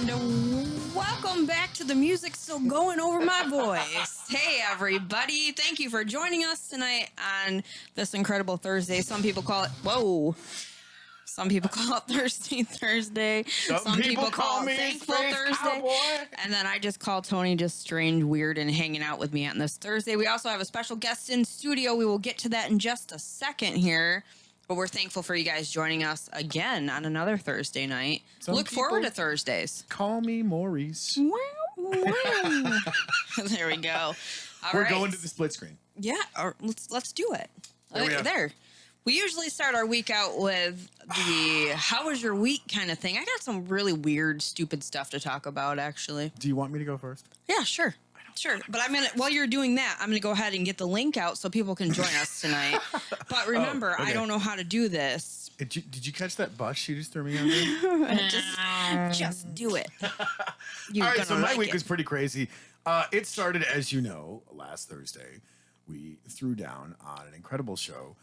And welcome back to the music still going over my voice. Hey, everybody. Thank you for joining us tonight on this incredible Thursday. Some people call it, some people call it Thirsty Thursday. Some people call it Thankful Thursday. Cowboy. And then I just call Tony just strange, weird, and hanging out with me on this Thursday. We also have a special guest in studio. We will get to that in just a second here. But we're thankful for you guys joining us again on another Thursday night. Look forward to Thursdays. Call me Maurice. There we go. We're going to the split screen. Yeah, let's do it. There. We usually start our week out with the how was your week kind of thing. I got some really weird, stupid stuff to talk about, actually. Do you want me to go first? Yeah, sure. Sure. But while you're doing that, I'm going to go ahead and get the link out so people can join us tonight. But remember, I don't know how to do this. Did you catch that bus she just threw me under? just do it. All right, so my week was pretty crazy. It started, as you know, last Thursday. We threw down on an incredible show.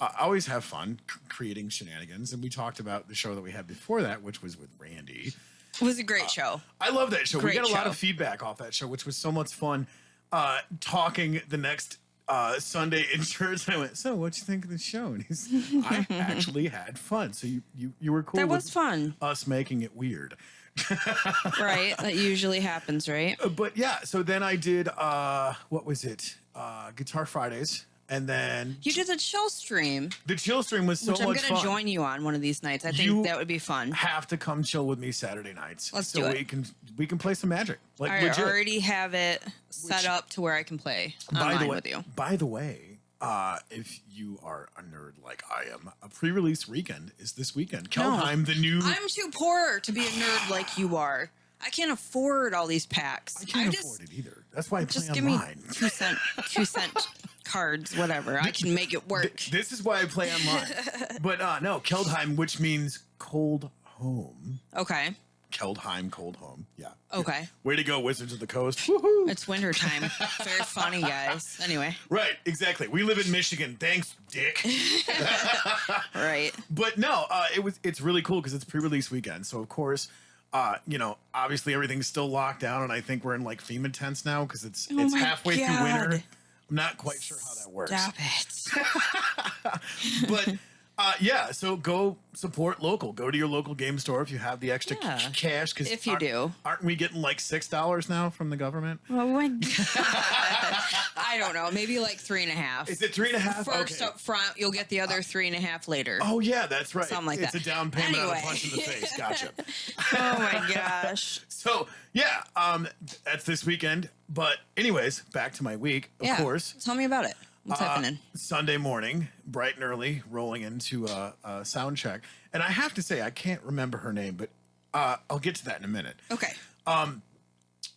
I always have fun creating shenanigans. And we talked about the show that we had before that, which was with Randy. It was a great show. I love that show. We got a lot of feedback off that show, which was so much fun. Talking the next Sunday in church, I went, so what'd you think of the show? And I actually had fun. So you were cool. That was fun. Us making it weird. Right. That usually happens, right? But yeah, so then I did, what was it? Guitar Fridays. And then you did the chill stream. The chill stream was so much fun. I'm going to join you on one of these nights. I think that would be fun. Have to come chill with me Saturday nights. Let's do it. We can play some Magic. Like I already have it set up to where I can play online with you. By the way, if you are a nerd like I am, a pre-release weekend is this weekend. Keldheim, the new. I'm too poor to be a nerd like you are. I can't afford all these packs. I can't afford it either. That's why I play online. Just give me 2 cent cards, whatever. I can make it work. This is why I play online. But no, Keldheim, which means cold home. Okay. Keldheim, cold home. Yeah. Okay. Way to go, Wizards of the Coast. Woohoo. It's wintertime. Very funny, guys. Anyway. Right, exactly. We live in Michigan. Thanks, Dick. Right. But no, it's really cool because it's pre-release weekend. So of course, obviously everything's still locked down, and I think we're in like FEMA tents now because it's halfway through winter. I'm not quite sure how that works. Stop it. But yeah, so go support local. Go to your local game store if you have the extra cash. Because if you do, aren't we getting like $6 now from the government? Oh my God. I don't know. Maybe like 3.5. Is it 3.5? First up front, you'll get the other 3.5 later. Oh yeah, that's right. Something like that. It's a down payment on a punch in the face. Gotcha. Oh my gosh. So yeah, that's this weekend. But anyways, back to my week. Of course. Tell me about it. What's happening? Sunday morning, bright and early, rolling into a sound check. And I have to say, I can't remember her name, but I'll get to that in a minute. Okay.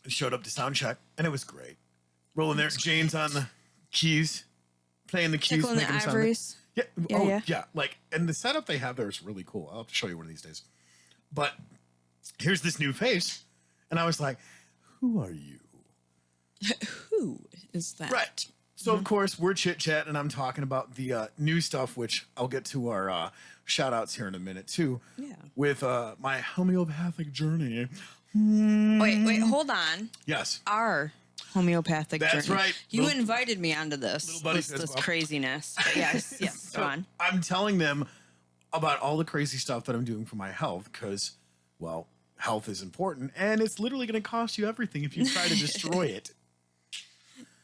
Showed up to sound check, and it was great. Rolling there, Jane's on the keys, playing the keys, tickling the ivories. Yeah. Like, and the setup they have there is really cool. I'll have to show you one of these days. But here's this new face, and I was like, "Who are you? Who is that?" Right. So, of course, we're chit-chatting, and I'm talking about the new stuff, which I'll get to our shout-outs here in a minute, too. Yeah. With my homeopathic journey. Wait, hold on. Yes. Our homeopathic journey. That's right. You invited me onto this craziness. But yes, so go on. I'm telling them about all the crazy stuff that I'm doing for my health because, well, health is important, and it's literally going to cost you everything if you try to destroy it.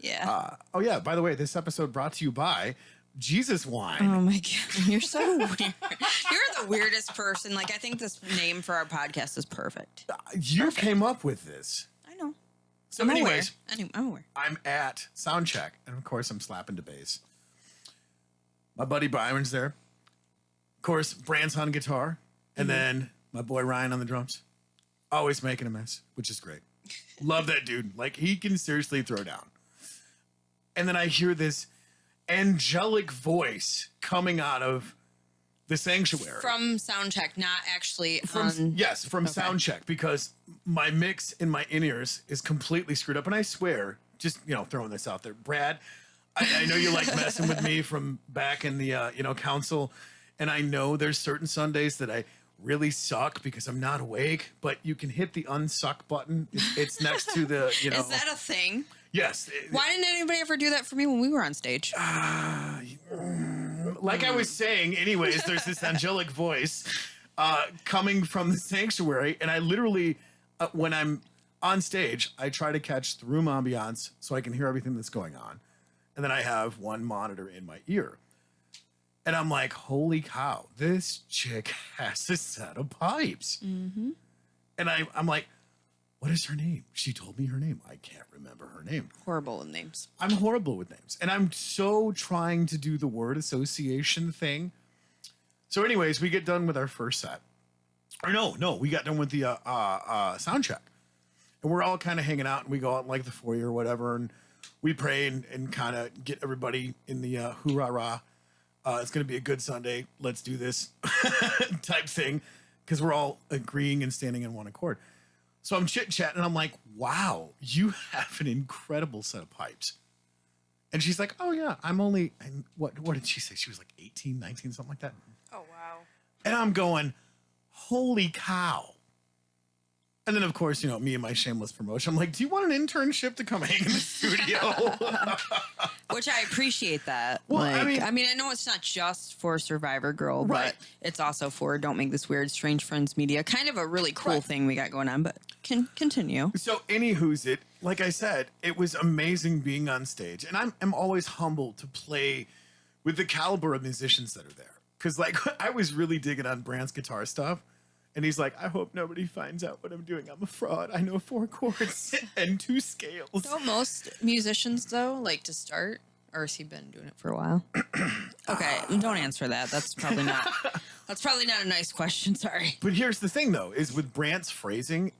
Yeah. Yeah. By the way, this episode brought to you by Jesus Wine. Oh my God. You're so weird. You're the weirdest person. Like, I think this name for our podcast is perfect. You came up with this. I know. So anyways, I'm aware. I'm at Soundcheck, and of course I'm slapping to bass. My buddy Byron's there. Of course, Brant's on guitar. And then my boy Ryan on the drums. Always making a mess, which is great. Love that dude. Like, he can seriously throw down. And then I hear this angelic voice coming out of the sanctuary. From Soundcheck, not actually from Soundcheck, because my mix in my in-ears is completely screwed up. And I swear, just, throwing this out there, Brad, I know you like messing with me from back in the, council. And I know there's certain Sundays that I really suck because I'm not awake, but you can hit the unsuck button. It's next to the, Is that a thing? Yes. Why didn't anybody ever do that for me when we were on stage? Like I was saying, anyways, there's this angelic voice coming from the sanctuary, and I literally, when I'm on stage, I try to catch the room ambiance so I can hear everything that's going on, and then I have one monitor in my ear, and I'm like, holy cow, this chick has a set of pipes, and I'm like, what is her name? She told me her name. I can't remember her name. Horrible with names. I'm horrible with names. And I'm so trying to do the word association thing. So anyways, we get done with our first set. Or no, we got done with the sound check. And we're all kind of hanging out, and we go out in like the foyer or whatever, and we pray and kind of get everybody in the hoorah-rah. It's going to be a good Sunday. Let's do this type thing. Because we're all agreeing and standing in one accord. So I'm chit-chatting, and I'm like, wow, you have an incredible set of pipes. And she's like, oh, yeah, what did she say? She was like 18, 19, something like that. Oh, wow. And I'm going, holy cow. And then, of course, me and my shameless promotion, I'm like, do you want an internship to come hang in the studio? Which I appreciate that. Well, like, I I know it's not just for Survivor Girl, Right. but it's also for Don't Make This Weird, Strange Friends Media. Kind of a really cool Right. thing we got going on, but continue. So anywho's it, like I said, it was amazing being on stage. And I'm always humbled to play with the caliber of musicians that are there. Because, like, I was really digging on Brand's guitar stuff. And he's like, I hope nobody finds out what I'm doing. I'm a fraud. I know 4 chords and 2 scales. Don't most musicians, though, like to start? Or has he been doing it for a while? Okay, don't answer that. That's probably not a nice question. Sorry. But here's the thing, though, is with Brandt's phrasing,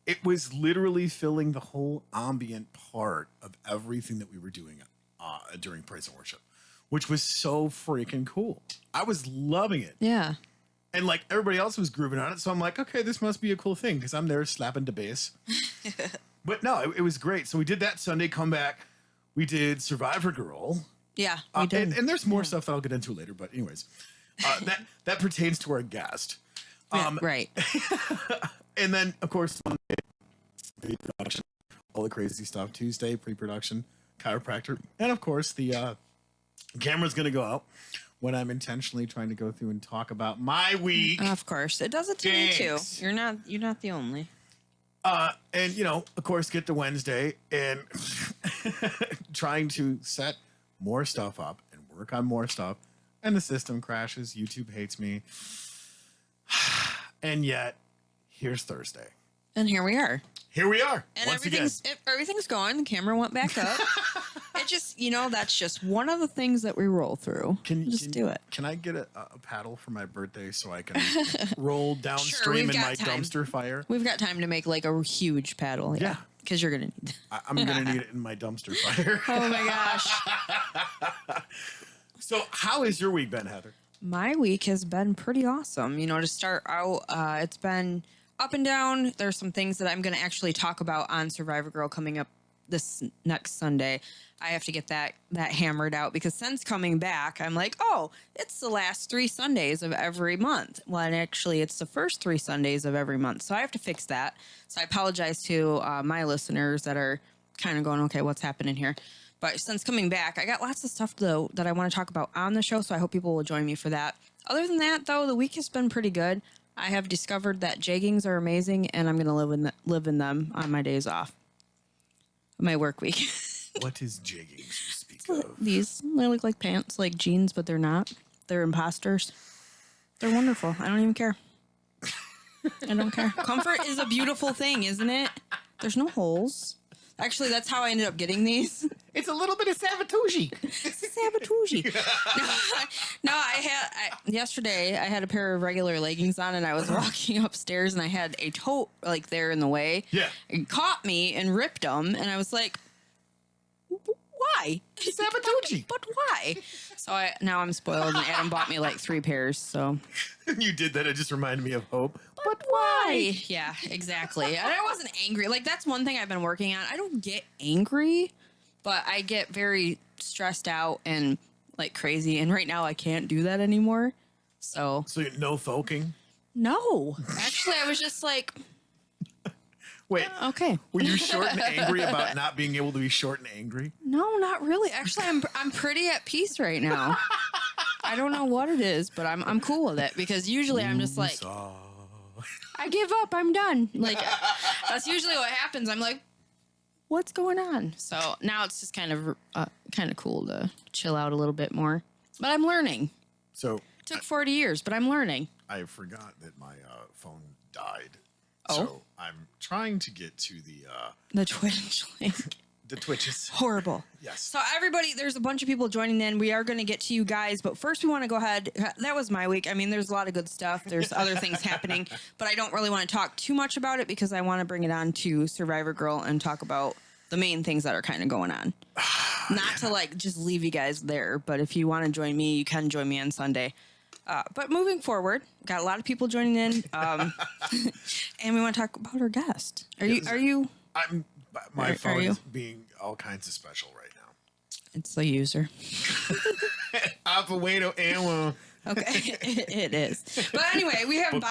it was literally filling the whole ambient part of everything that we were doing during praise and worship, which was so freaking cool. I was loving it. Yeah. And like everybody else was grooving on it. So I'm like, okay, this must be a cool thing because I'm there slapping the bass. But no, it was great. So we did that Sunday, come back. We did Survivor Girl. Yeah, we did. And there's more stuff that I'll get into later. But anyways, that pertains to our guest. Right. And then, of course, Monday, pre-production, all the crazy stuff. Tuesday, pre-production, chiropractor. And of course, the camera's going to go out when I'm intentionally trying to go through and talk about my week. Of course. It does it to me too. Thanks. You're not the only. And, of course, get to Wednesday and trying to set more stuff up and work on more stuff. And the system crashes. YouTube hates me. And yet, here's Thursday. And here we are. Here we are. And once again. everything's going. The camera went back up. It just, that's just one of the things that we roll through. Can do it. Can I get a paddle for my birthday so I can roll downstream in my dumpster fire? We've got time to make like a huge paddle. Yeah. Because you're going to need that. I'm going to need it in my dumpster fire. Oh my gosh. So how has your week been, Heather? My week has been pretty awesome. To start out, it's been up and down. There's some things that I'm going to actually talk about on Survivor Girl coming up this next Sunday. I have to get that hammered out because since coming back, I'm like, oh, it's the last 3 Sundays of every month. Well, and actually, it's the first 3 Sundays of every month. So I have to fix that. So I apologize to my listeners that are kind of going, okay, what's happening here? But since coming back, I got lots of stuff, though, that I want to talk about on the show. So I hope people will join me for that. Other than that, though, the week has been pretty good. I have discovered that jeggings are amazing, and I'm going to live in them on my days off. My work week. What is jeggings you speak of? They look like pants, like jeans, but they're not. They're imposters. They're wonderful. I don't even care. I don't care. Comfort is a beautiful thing, isn't it? There's no holes. Actually, that's how I ended up getting these. It's a little bit of Sabatucci. No, yesterday I had a pair of regular leggings on and I was walking upstairs and I had a tote like there in the way. Yeah. It caught me and ripped them and I was like, why? Sabatucci. But why? So now I'm spoiled and Adam bought me like 3 pairs. So You did that. It just reminded me of Hope. But why? Yeah, exactly. And I wasn't angry. Like that's one thing I've been working on. I don't get angry, but I get very stressed out and like crazy. And right now I can't do that anymore. So So no thoking? No, actually, I was just like, Wait, okay. were you short and angry about not being able to be short and angry? No, not really. Actually, I'm pretty at peace right now. I don't know what it is, but I'm cool with it because usually I'm just like, I give up. I'm done. Like that's usually what happens. I'm like, what's going on? So now it's just kind of cool to chill out a little bit more. But I'm learning. So Took 40 years, but I'm learning. I forgot that my phone died. Oh. So I'm trying to get to The Twitch link. the Twitches. Horrible. Yes. So everybody, there's a bunch of people joining in. We are going to get to you guys, but first we want to go ahead. That was my week. I mean, there's a lot of good stuff. There's other things happening, but I don't really want to talk too much about it because I want to bring it on to Survivor Girl and talk about the main things that are kind of going on. Not to like just leave you guys there, but if you want to join me, you can join me on Sunday. But moving forward, got a lot of people joining in, and we want to talk about our guest. Are you? My phone is being all kinds of special right now. It's the user. Alpha ammo. Okay, it is. But anyway, we have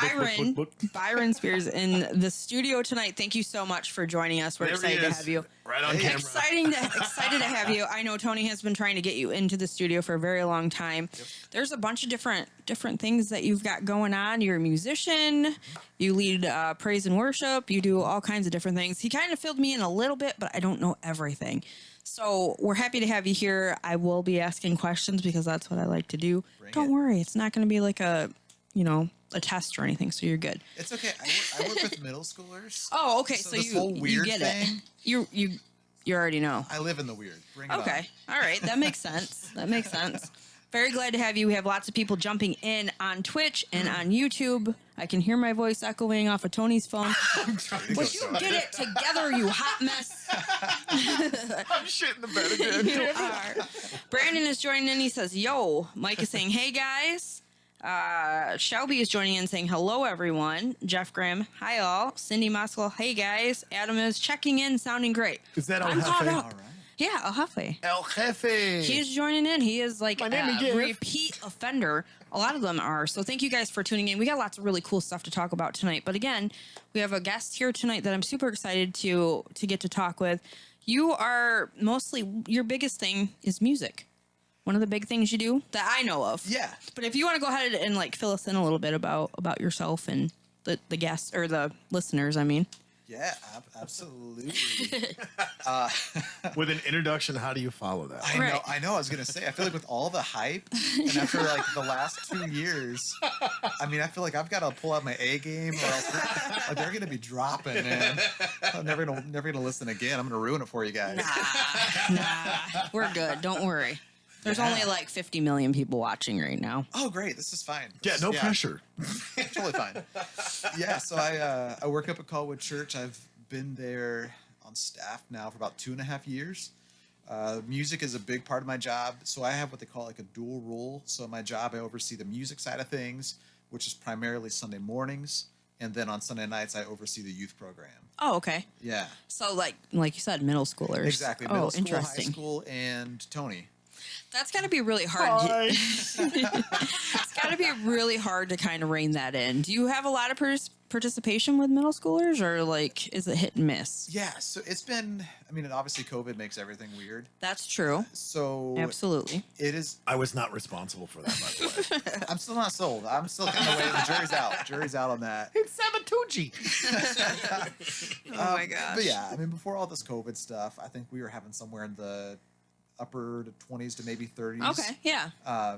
Byron Spears in the studio tonight. Thank you so much for joining us. We're excited to have you. Right on camera. Excited to have you. I know Tony has been trying to get you into the studio for a very long time. Yep. There's a bunch of different things that you've got going on. You're a musician. You lead praise and worship. You do all kinds of different things. He kind of filled me in a little bit, but I don't know everything. So we're happy to have you here. I will be asking questions because that's what I like to do. Don't worry. It's not going to be like a test or anything. So you're good. It's okay. I work with middle schoolers. Oh, okay. So this whole weird get thing, it. You already know. I live in the weird. Bring it on. Okay. All right. That makes sense. Very glad to have you. We have lots of people jumping in on Twitch and on YouTube. I can hear my voice echoing off of Tony's phone. Would you get it together, you hot mess? I'm shitting the bed again. You are. Brandon is joining in. He says, yo. Mike is saying, hey, guys. Shelby is joining in saying, hello, everyone. Jeff Graham, hi, all. Cindy Moskal, hey, guys. Adam is checking in, sounding great. Is that I'm caught up. All right. Yeah, El Jefe. El Jefe. He's joining in. He is like My name is a Jeff. repeat offender. A lot of them are. So thank you guys for tuning in. We got lots of really cool stuff to talk about tonight. But again, we have a guest here tonight that I'm super excited to get to talk with. You are mostly, your biggest thing is music. One of the big things you do that I know of. Yeah. But if you want to go ahead and like fill us in a little bit about yourself and the guests or the listeners, I mean. Yeah, absolutely. With an introduction, how do you follow that? I know. I was gonna say. I feel like with all the hype, and after like the last 2 years, I mean, I feel like I've got to pull out my A game, or else they're gonna be dropping, man. I'm never gonna listen again. I'm gonna ruin it for you guys. Nah, we're good. Don't worry. There's only like 50 million people watching right now. Oh, great. This is fine. Yeah, no pressure. Totally fine. Yeah, so I work up at Callwood Church. I've been there on staff now for about 2.5 years. Music is a big part of my job, so I have what they call like a dual role. So in my job, I oversee the music side of things, which is primarily Sunday mornings, and then on Sunday nights, I oversee the youth program. Oh, okay. Yeah. So like you said, middle schoolers. Exactly. Middle school, interesting. high school, and Tony. That's got to be really hard. It's got to be really hard to kind of rein that in. Do you have a lot of participation with middle schoolers, or like is it hit and miss? Yeah, so it's been. I mean, obviously, COVID makes everything weird. That's true. So absolutely, it is. I was not responsible for that, by the way. I'm still not sold. I'm still kind of waiting. The jury's out. Jury's out on that. It's Sabatucci. Oh my gosh. But yeah, I mean, before all this COVID stuff, I think we were having somewhere in the upper 20s to maybe 30s. Okay, yeah.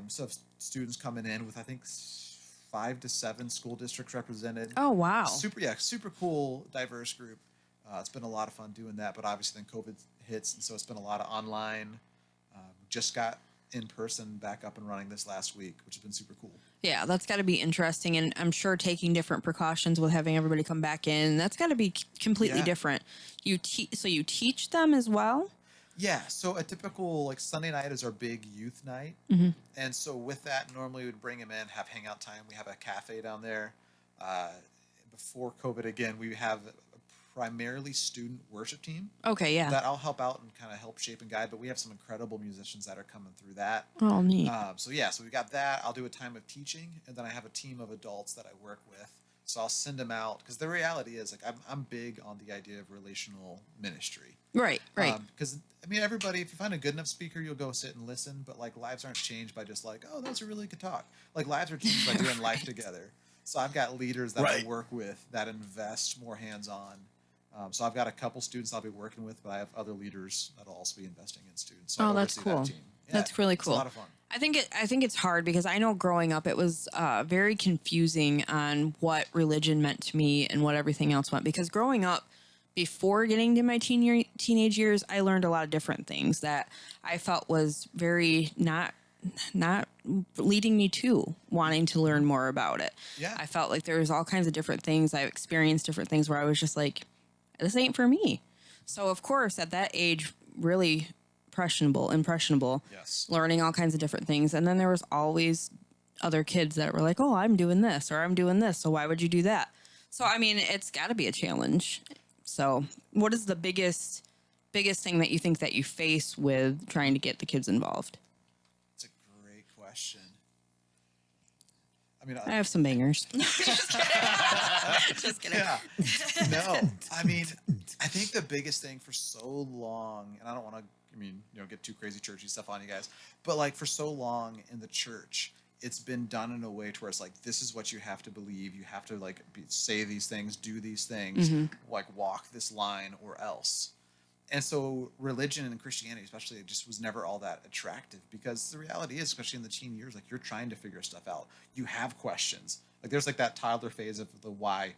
So students coming in with I think 5 to 7 school districts represented. Oh wow. Super cool, diverse group. It's been a lot of fun doing that, but obviously then COVID hits, and so it's been a lot of online. Just got in person back up and running this last week, which has been super cool. Yeah, that's got to be interesting, and I'm sure taking different precautions with having everybody come back in. That's got to be completely different. You teach them as well. Yeah, so a typical like Sunday night is our big youth night, and so with that, normally we'd bring them in, have hangout time. We have a cafe down there. Before COVID, again, we have primarily student worship team Okay, yeah. that I'll help out and kind of help shape and guide. But we have some incredible musicians that are coming through that. Oh, neat. So we got that. I'll do a time of teaching, and then I have a team of adults that I work with. So I'll send them out because the reality is, like, I'm big on the idea of relational ministry. Right. Because I mean, everybody, if you find a good enough speaker, you'll go sit and listen. But like, lives aren't changed by just like, oh, that's a really good talk. Like, lives are changed by doing life together. So I've got leaders that I work with that invest more hands-on. So I've got a couple students I'll be working with, but I have other leaders that'll also be investing in students. So I that's oversee cool. that team. Yeah, That's really cool. It's a lot of fun. I think it's hard because I know growing up it was very confusing on what religion meant to me and what everything else meant. Because growing up, before getting to my teenage years, I learned a lot of different things that I felt was very not leading me to wanting to learn more about it. Yeah. I felt like there was all kinds of different things. I experienced different things where I was just like, this ain't for me. So of course, at that age, really impressionable, Yes. learning all kinds of different things. And then there was always other kids that were like, oh, I'm doing this or I'm doing this. So why would you do that? So, I mean, it's got to be a challenge. So what is the biggest thing that you think that you face with trying to get the kids involved? It's a great question. I mean, I have some bangers. Just kidding. Yeah. No. I mean, I think the biggest thing for so long, and I don't want to, get too crazy churchy stuff on you guys, but like for so long in the church, it's been done in a way to where it's like, this is what you have to believe. You have to like say these things, do these things, like walk this line or else. And so religion and Christianity, especially, it just was never all that attractive because the reality is, especially in the teen years, like you're trying to figure stuff out. You have questions. Like there's like that toddler phase of the why.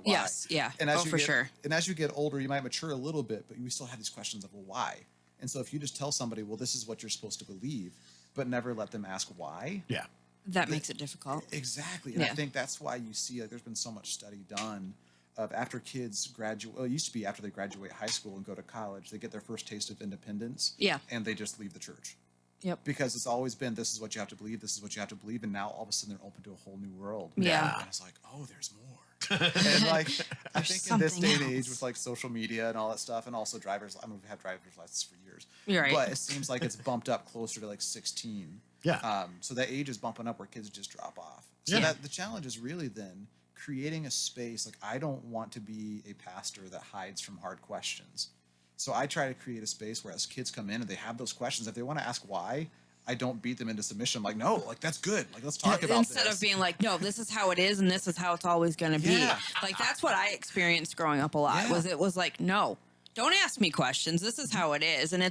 Yes, yeah. And as for sure. And as you get older, you might mature a little bit, but you still have these questions of, well, why? And so if you just tell somebody, well, this is what you're supposed to believe, but never let them ask why. Yeah. That makes it difficult. Exactly. And I Yeah. think that's why you see, like, there's been so much study done of after kids graduate. Well, it used to be after they graduate high school and go to college, they get their first taste of independence. Yeah. And they just leave the church. Yep. Because it's always been, this is what you have to believe, this is what you have to believe. And now all of a sudden they're open to a whole new world. Yeah. And it's like, oh, there's more. And like, I think in this something day and age else. with like social media and all that stuff, and also we've had driver's licenses for years. You're right. But it seems like it's bumped up closer to like 16. Yeah. So that age is bumping up where kids just drop off. So Yeah. that the challenge is really then creating a space. Like, I don't want to be a pastor that hides from hard questions. So I try to create a space where as kids come in and they have those questions, if they want to ask why, I don't beat them into submission. I'm like, no, like that's good. Like, let's talk about Instead this. of being like, no, this is how it is and this is how it's always going to be. Yeah. Like, that's what I experienced growing up a lot. Yeah. It was like, no, don't ask me questions. This is how it is. And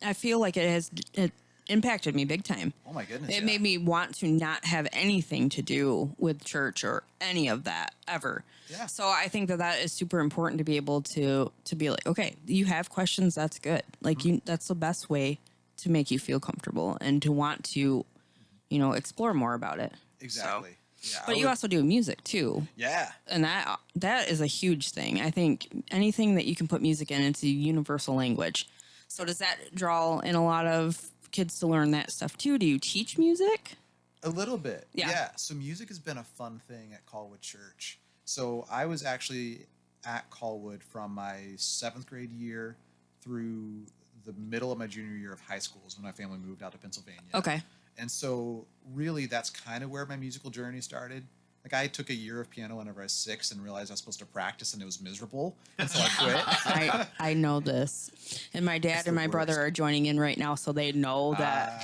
I feel like it impacted me big time. Oh my goodness. It yeah. made me want to not have anything to do with church or any of that ever. Yeah. So I think that is super important to be able to be like, okay, you have questions. That's good. Like that's the best way to make you feel comfortable and to want to, explore more about it. Exactly. Yeah. But you also do music too. Yeah. And that is a huge thing. I think anything that you can put music in, it's a universal language. So does that draw in a lot of kids to learn that stuff too? Do you teach music? A little bit. Yeah. So music has been a fun thing at Colwood Church. So I was actually at Colwood from my 7th grade year through the middle of my junior year of high school is when my family moved out to Pennsylvania. Okay. And so really that's kind of where my musical journey started. Like, I took a year of piano whenever I was 6 and realized I was supposed to practice and it was miserable. And so I quit. I know this. And my dad and my brother are joining in right now, so they know that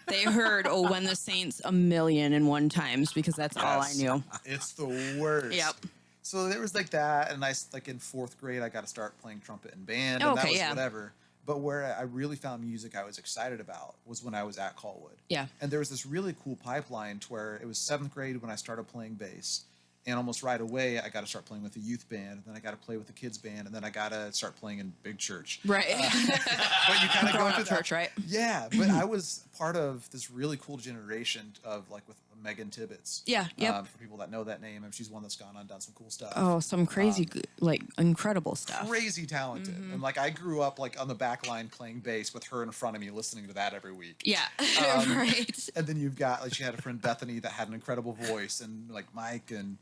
they heard, When the Saints a million and one times, because that's all I knew. It's the worst. Yep. So there was like that, and like in 4th grade, I got to start playing trumpet and band, Okay, and that was yeah. whatever. But where I really found music I was excited about was when I was at Colwood. Yeah. And there was this really cool pipeline to where it was 7th grade when I started playing bass. And almost right away, I got to start playing with the youth band, and then I got to play with the kids band, and then I got to start playing in big church. Right. But you kind of go Growing through up church, right? Yeah, but I was part of this really cool generation of like with Megan Tibbetts. Yeah, yep. For people that know that name, and she's one that's gone on and done some cool stuff. Oh, some crazy, incredible stuff. Crazy talented. And like, I grew up like on the back line playing bass with her in front of me, listening to that every week. Yeah. Right. And then you've got, like, she had a friend Bethany that had an incredible voice, and like Mike and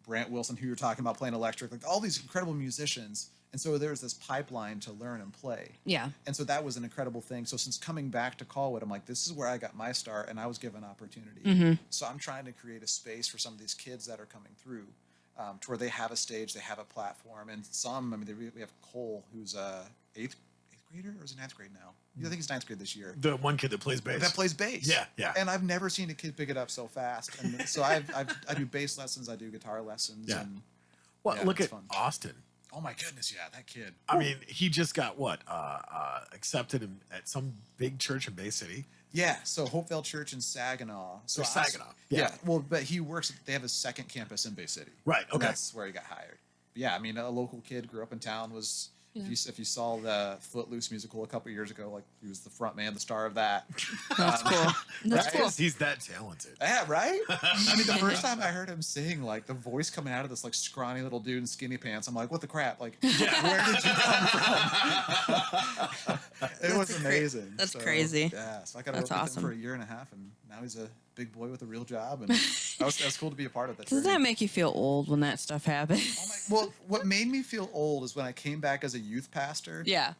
Brant Wilson, who you're talking about playing electric, like all these incredible musicians. And so there was this pipeline to learn and play. Yeah. And so that was an incredible thing. So since coming back to Colwood, I'm like, this is where I got my start, and I was given opportunity. So I'm trying to create a space for some of these kids that are coming through, to where they have a stage, they have a platform, and some. I mean, we have Cole, who's eighth grader, or is he ninth grade now? I think he's ninth grade this year. The one kid that plays bass. That plays bass. Yeah, yeah. And I've never seen a kid pick it up so fast. And so I do bass lessons, I do guitar lessons. Yeah. And Well, look it's at fun. Austin. Oh my goodness, yeah, that kid. I mean, he just got accepted at some big church in Bay City. Yeah, so Hopevale Church in Saginaw. So Saginaw, yeah. yeah. Well, but he works. They have a second campus in Bay City. Right, And okay. that's where he got hired. But yeah, I mean, a local kid grew up in town. Was if you saw the Footloose musical a couple years ago, like he was the front man, the star of that. That's cool. That's Right? cool. He's that talented. Yeah, right? I mean, the first time I heard him sing, like, the voice coming out of this, like, scrawny little dude in skinny pants, I'm like, what the crap? Like, where did you come from? It was amazing. That's crazy. Yeah, so I got to work That's with awesome. him for a year and a half, and now he's a big boy with a real job, and that was cool to be a part of that. Does journey. that make you feel old when that stuff happens? Oh my, well, what made me feel old is when I came back as a youth pastor, Yeah.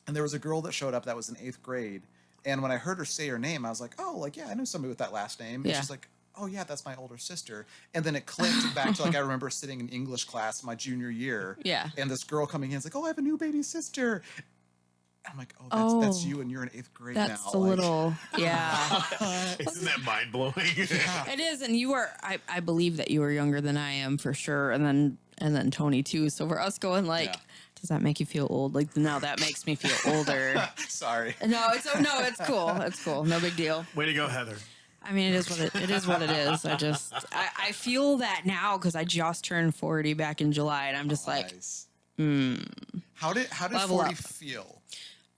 and there was a girl that showed up that was in 8th grade. And when I heard her say her name, I was like, oh, like, yeah, I know somebody with that last name. And Yeah. she's like, oh, yeah, that's my older sister. And then it clicked back to, like, I remember sitting in English class my junior year. Yeah. And this girl coming in is like, oh, I have a new baby sister. I'm like, that's you, and you're in 8th grade now. That's a Like, little, yeah. Isn't that mind blowing? It is, and you are. I believe that you are younger than I am for sure, and then Tony too. So for us going like, Yeah. does that make you feel old? Like, no, that makes me feel older. Sorry. No, it's cool. It's cool. No big deal. Way to go, Heather. I mean, it is what it is. I feel that now because I just turned 40 back in July, and I'm just like, Nice. How did Level 40 up. feel?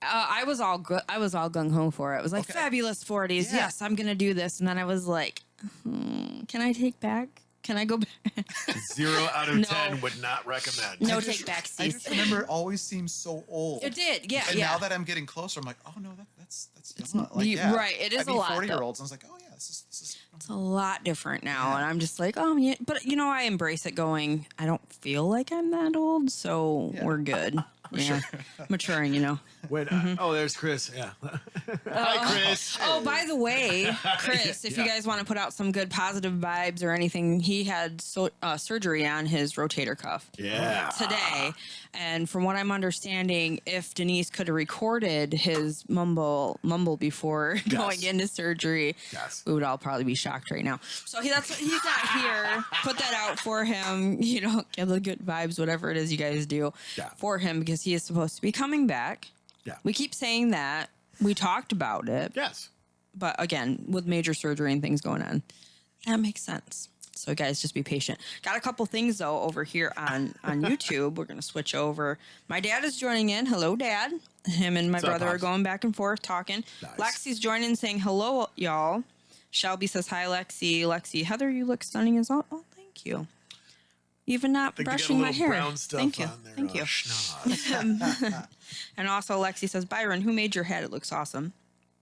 I was all good. I was all gung ho for it. It was like Okay. fabulous 40s. Yeah. Yes, I'm gonna do this, and then I was like, can I take back? Can I go back? 0 out of No. 10 would not recommend. No I just- take back I just remember it always seemed so old. It did, yeah, And yeah. now that I'm getting closer, I'm like, oh no, that's It's not like, yeah. right, it is I a mean, lot, 40-year-olds. I was like, oh yeah, this is It's a lot different now, Yeah. and I'm just like, oh yeah. But you know, I embrace it. Going, I don't feel like I'm that old, so Yeah. we're good. Yeah, maturing, you know. Wait, oh, there's Chris. Yeah. Hi, Chris. Oh, by the way, Chris, if you Yeah. guys want to put out some good positive vibes or anything, he had surgery on his rotator cuff Yeah. today. And from what I'm understanding, if Denise could have recorded his mumble before going into surgery, Yes. we would all probably be shocked right now. So he's not here. Put that out for him. You know, give the good vibes, whatever it is you guys do Yeah. for him, because he is supposed to be coming back. Yeah. We keep saying that. We talked about it. Yes. But again, with major surgery and things going on, that makes sense. So guys, just be patient. Got a couple things though over here on YouTube. We're gonna switch over. My dad is joining in. Hello, Dad. Him and my What's up, brother are Pops? going back and forth talking. Nice. Lexi's joining, saying hello, y'all. Shelby says hi, Lexi. Lexi, Heather, you look stunning as well. Oh, thank you. Even not I think brushing they my got a little hair. brown stuff Thank you. on their Thank you. schnoz. And also, Lexi says, Byron, who made your head? It looks awesome.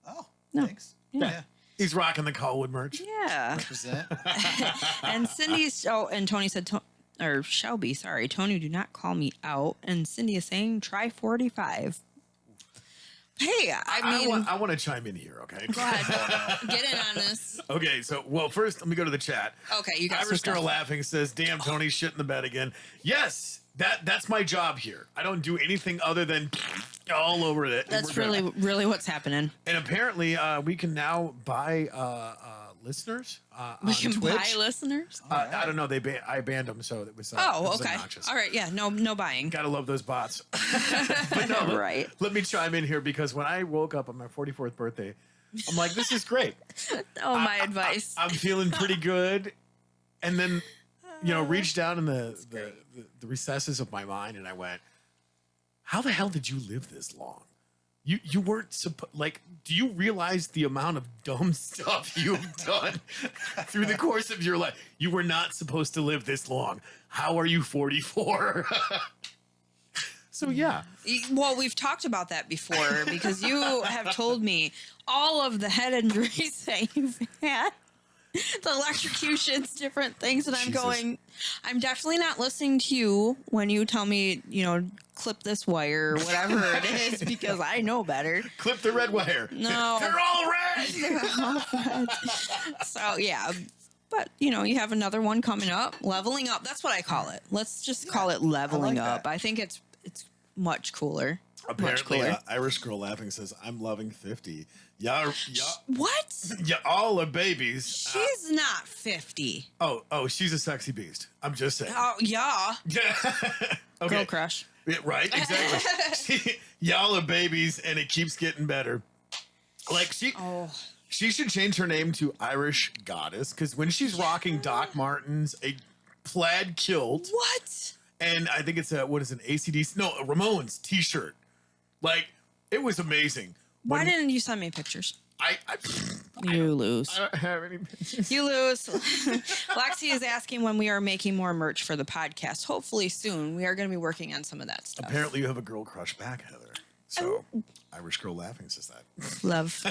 Oh, No. thanks. Yeah. He's rocking the Colwood merch. Yeah. Represent. And Cindy's, and Tony said, or Shelby, sorry, Tony, do not call me out. And Cindy is saying, try 45. Hey, I mean, I want to chime in here, okay? go ahead. Get in on this. Okay, so, well, first, let me go to the chat. Okay, you got some Irish Girl stuff. laughing says, damn, Tony's shit in the bed again. Yes, that's my job here. I don't do anything other than all over it. That's We're good. really what's happening. And apparently, we can now buy listeners We on can Twitch. buy listeners. I don't know. I banned them, so it was. It Oh, was okay. obnoxious. All right. Yeah. No buying. Gotta love those bots. But no, Right. Let me chime in here because when I woke up on my 44th birthday, I'm like, this is great. Oh, my advice. I'm feeling pretty good. And then, reached down in the recesses of my mind and I went, how the hell did you live this long? You weren't supposed, do you realize the amount of dumb stuff you've done through the course of your life? You were not supposed to live this long. How are you 44? So, yeah. Well, we've talked about that before because you have told me all of the head injuries that you've had. the electrocutions, different things, and I'm Jesus. going. I'm definitely not listening to you when you tell me, clip this wire or whatever it is, because I know better. Clip the red wire. No. They're all red. So yeah, but you have another one coming up, leveling up. That's what I call it. Let's just call it leveling I like up. that. I think it's much cooler. Much Apparently, cooler. Irish Girl Laughing says, I'm loving 50. Y'all, What? all are babies. She's not 50. Oh, she's a sexy beast. I'm just saying. Oh yeah. Yeah. Okay. Girl crush. Yeah, right, exactly. Y'all are babies, and it keeps getting better. Like, she should change her name to Irish Goddess, because when she's rocking Doc Martens, a plaid kilt, What? and I think it's an ACDC, no, a Ramones t-shirt. Like, it was amazing. Why didn't you send me pictures? I You lose. I don't have any pictures. You lose. Lexi is asking when we are making more merch for the podcast. Hopefully soon. We are going to be working on some of that stuff. Apparently, you have a girl crush back, Heather. So, Irish Girl Laughing says that. Love.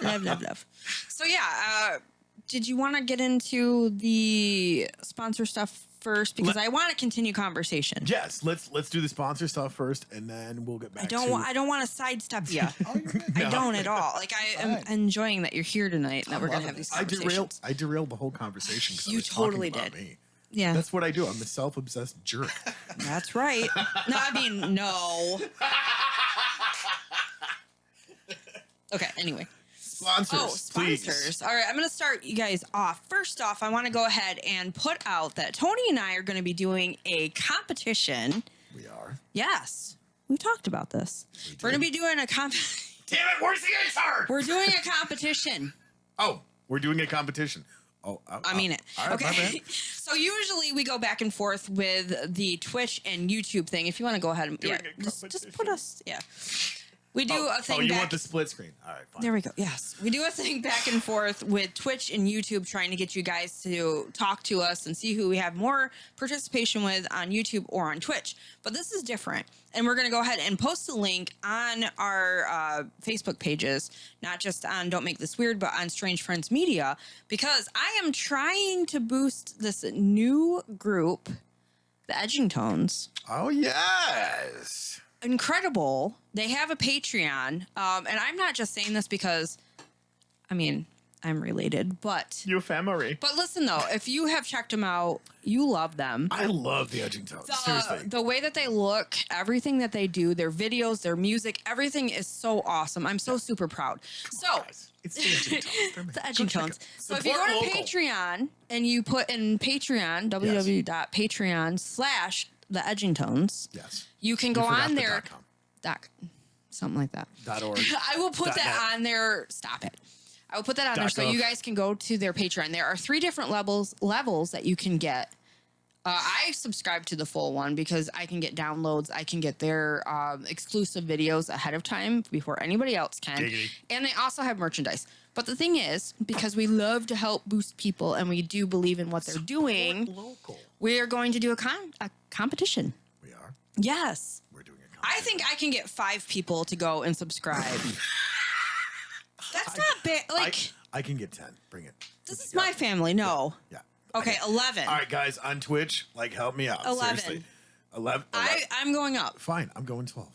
love. So yeah, did you want to get into the sponsor stuff first? Because I want to continue conversation. Yes, let's do the sponsor stuff first, and then we'll get back. I don't want to sidestep you. you're good. I don't at all. Like I am Fine. enjoying that you're here tonight and that we're gonna have these I conversations. derailed the whole conversation because You totally talking about did. me. Yeah, That's what I do. I'm a self-obsessed jerk. that's right. No, I mean no. Okay. Anyway. Sponsors, sponsors. please. All right, I'm going to start you guys off. First off, I want to go ahead and put out that Tony and I are going to be doing a competition. We are. Yes, we talked about this. We're going to be doing a Damn it! Where's the guitar? We're doing a competition. Oh, we're doing a competition. Oh, I mean it. all right, my Okay. bad. So usually we go back and forth with the Twitch and YouTube thing. If you want to go ahead and Doing a just put competition. us. Yeah. We do a thing Oh, you back. want the split screen? All right, fine. There we go. Yes. We do a thing back and forth with Twitch and YouTube trying to get you guys to talk to us and see who we have more participation with on YouTube or on Twitch. But this is different. And we're going to go ahead and post a link on our Facebook pages, not just on Don't Make This Weird, but on Strange Friends Media, because I am trying to boost this new group, the Edgingtones. Oh yes. Incredible. They have a Patreon. And I'm not just saying this because, I mean, I'm related, but Your family. listen though, if you have checked them out, you love them. I love the Edgingtones. Seriously. The way that they look, everything that they do, their videos, their music, everything is so awesome. I'm so super proud. So Guys, it's the Edgingtones. They're the amazing. Edgingtones. So if you go Support to local. Patreon and you put in Patreon, www.patreon/the Edgingtones, Yes. you can go You forgot on the there. .com. Something like that. .org. I will put that .net. on there. Stop it. I will put that on there so .gov. you guys can go to their Patreon. There are 3 different levels that you can get. I subscribe to the full one because I can get downloads. I can get their exclusive videos ahead of time before anybody else can. Giggity. And they also have merchandise. But the thing is, because we love to help boost people and we do believe in what they're doing, Local. we are going to do a competition. We are. Yes. We're doing a I think I can get 5 people to go and subscribe. That's not bad. Like, I can get 10. Bring it. this is my family. No. Yeah. Okay, 11. All right, guys, on Twitch, help me out. 11. Seriously. 11. I'm going up. Fine, I'm going 12.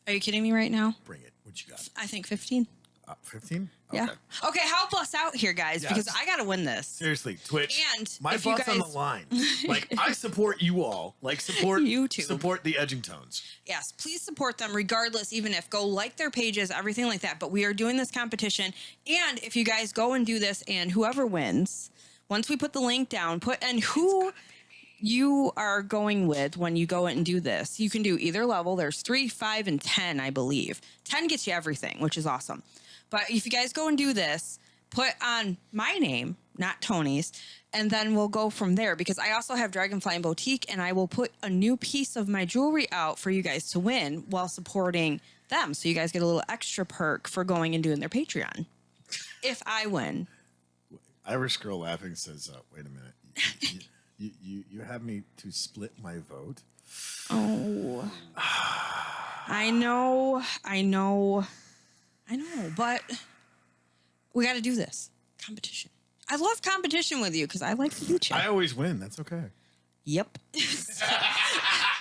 Are you kidding me right now? Bring it. What you got? I think 15. 15? Yeah. Okay, help us out here, guys, because Yes. I got to win this. Seriously, Twitch. And my if you butt's on the guys- line. I support you all. Support YouTube. Support the Edgingtones. Yes, please support them regardless, even if go like their pages, everything like that. But we are doing this competition. And if you guys go and do this and whoever wins, once we put the link down, put in who you are going with when you go and do this. You can do either level. There's 3, 5, and 10, I believe. 10 gets you everything, which is awesome. But if you guys go and do this, put on my name, not Tony's, and then we'll go from there because I also have Dragonfly and Boutique and I will put a new piece of my jewelry out for you guys to win while supporting them. So you guys get a little extra perk for going and doing their Patreon. If I win. Irish Girl Laughing says, wait a minute. You have me to split my vote? Oh. I know, but we got to do this competition. I love competition with you because I like to beat you. I always win. That's okay. Yep.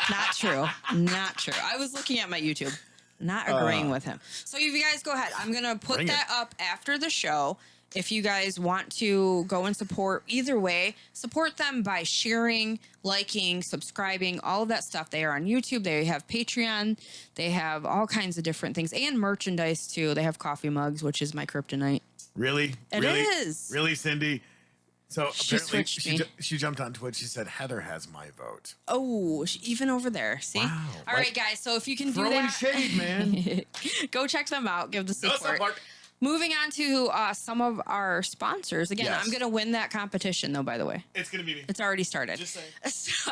Not true. Not true. I was looking at my YouTube, not agreeing with him. So you guys go ahead. I'm going to put Bring that it. up after the show. If you guys want to go and support, either way, support them by sharing, liking, subscribing, all of that stuff. They are on YouTube. They have Patreon. They have all kinds of different things and merchandise too. They have coffee mugs, which is my kryptonite. Really? It really? is. Really, Cindy? So She apparently switched me. she jumped on Twitch. She said, Heather has my vote. Oh, even over there. See? Wow. All right, guys. So if you can do Throwing that, shade, man. go check them out. Give the No support. support. Moving on to some of our sponsors. Again, Yes. I'm going to win that competition, though, by the way. It's going to be me. It's already started. Just saying. So,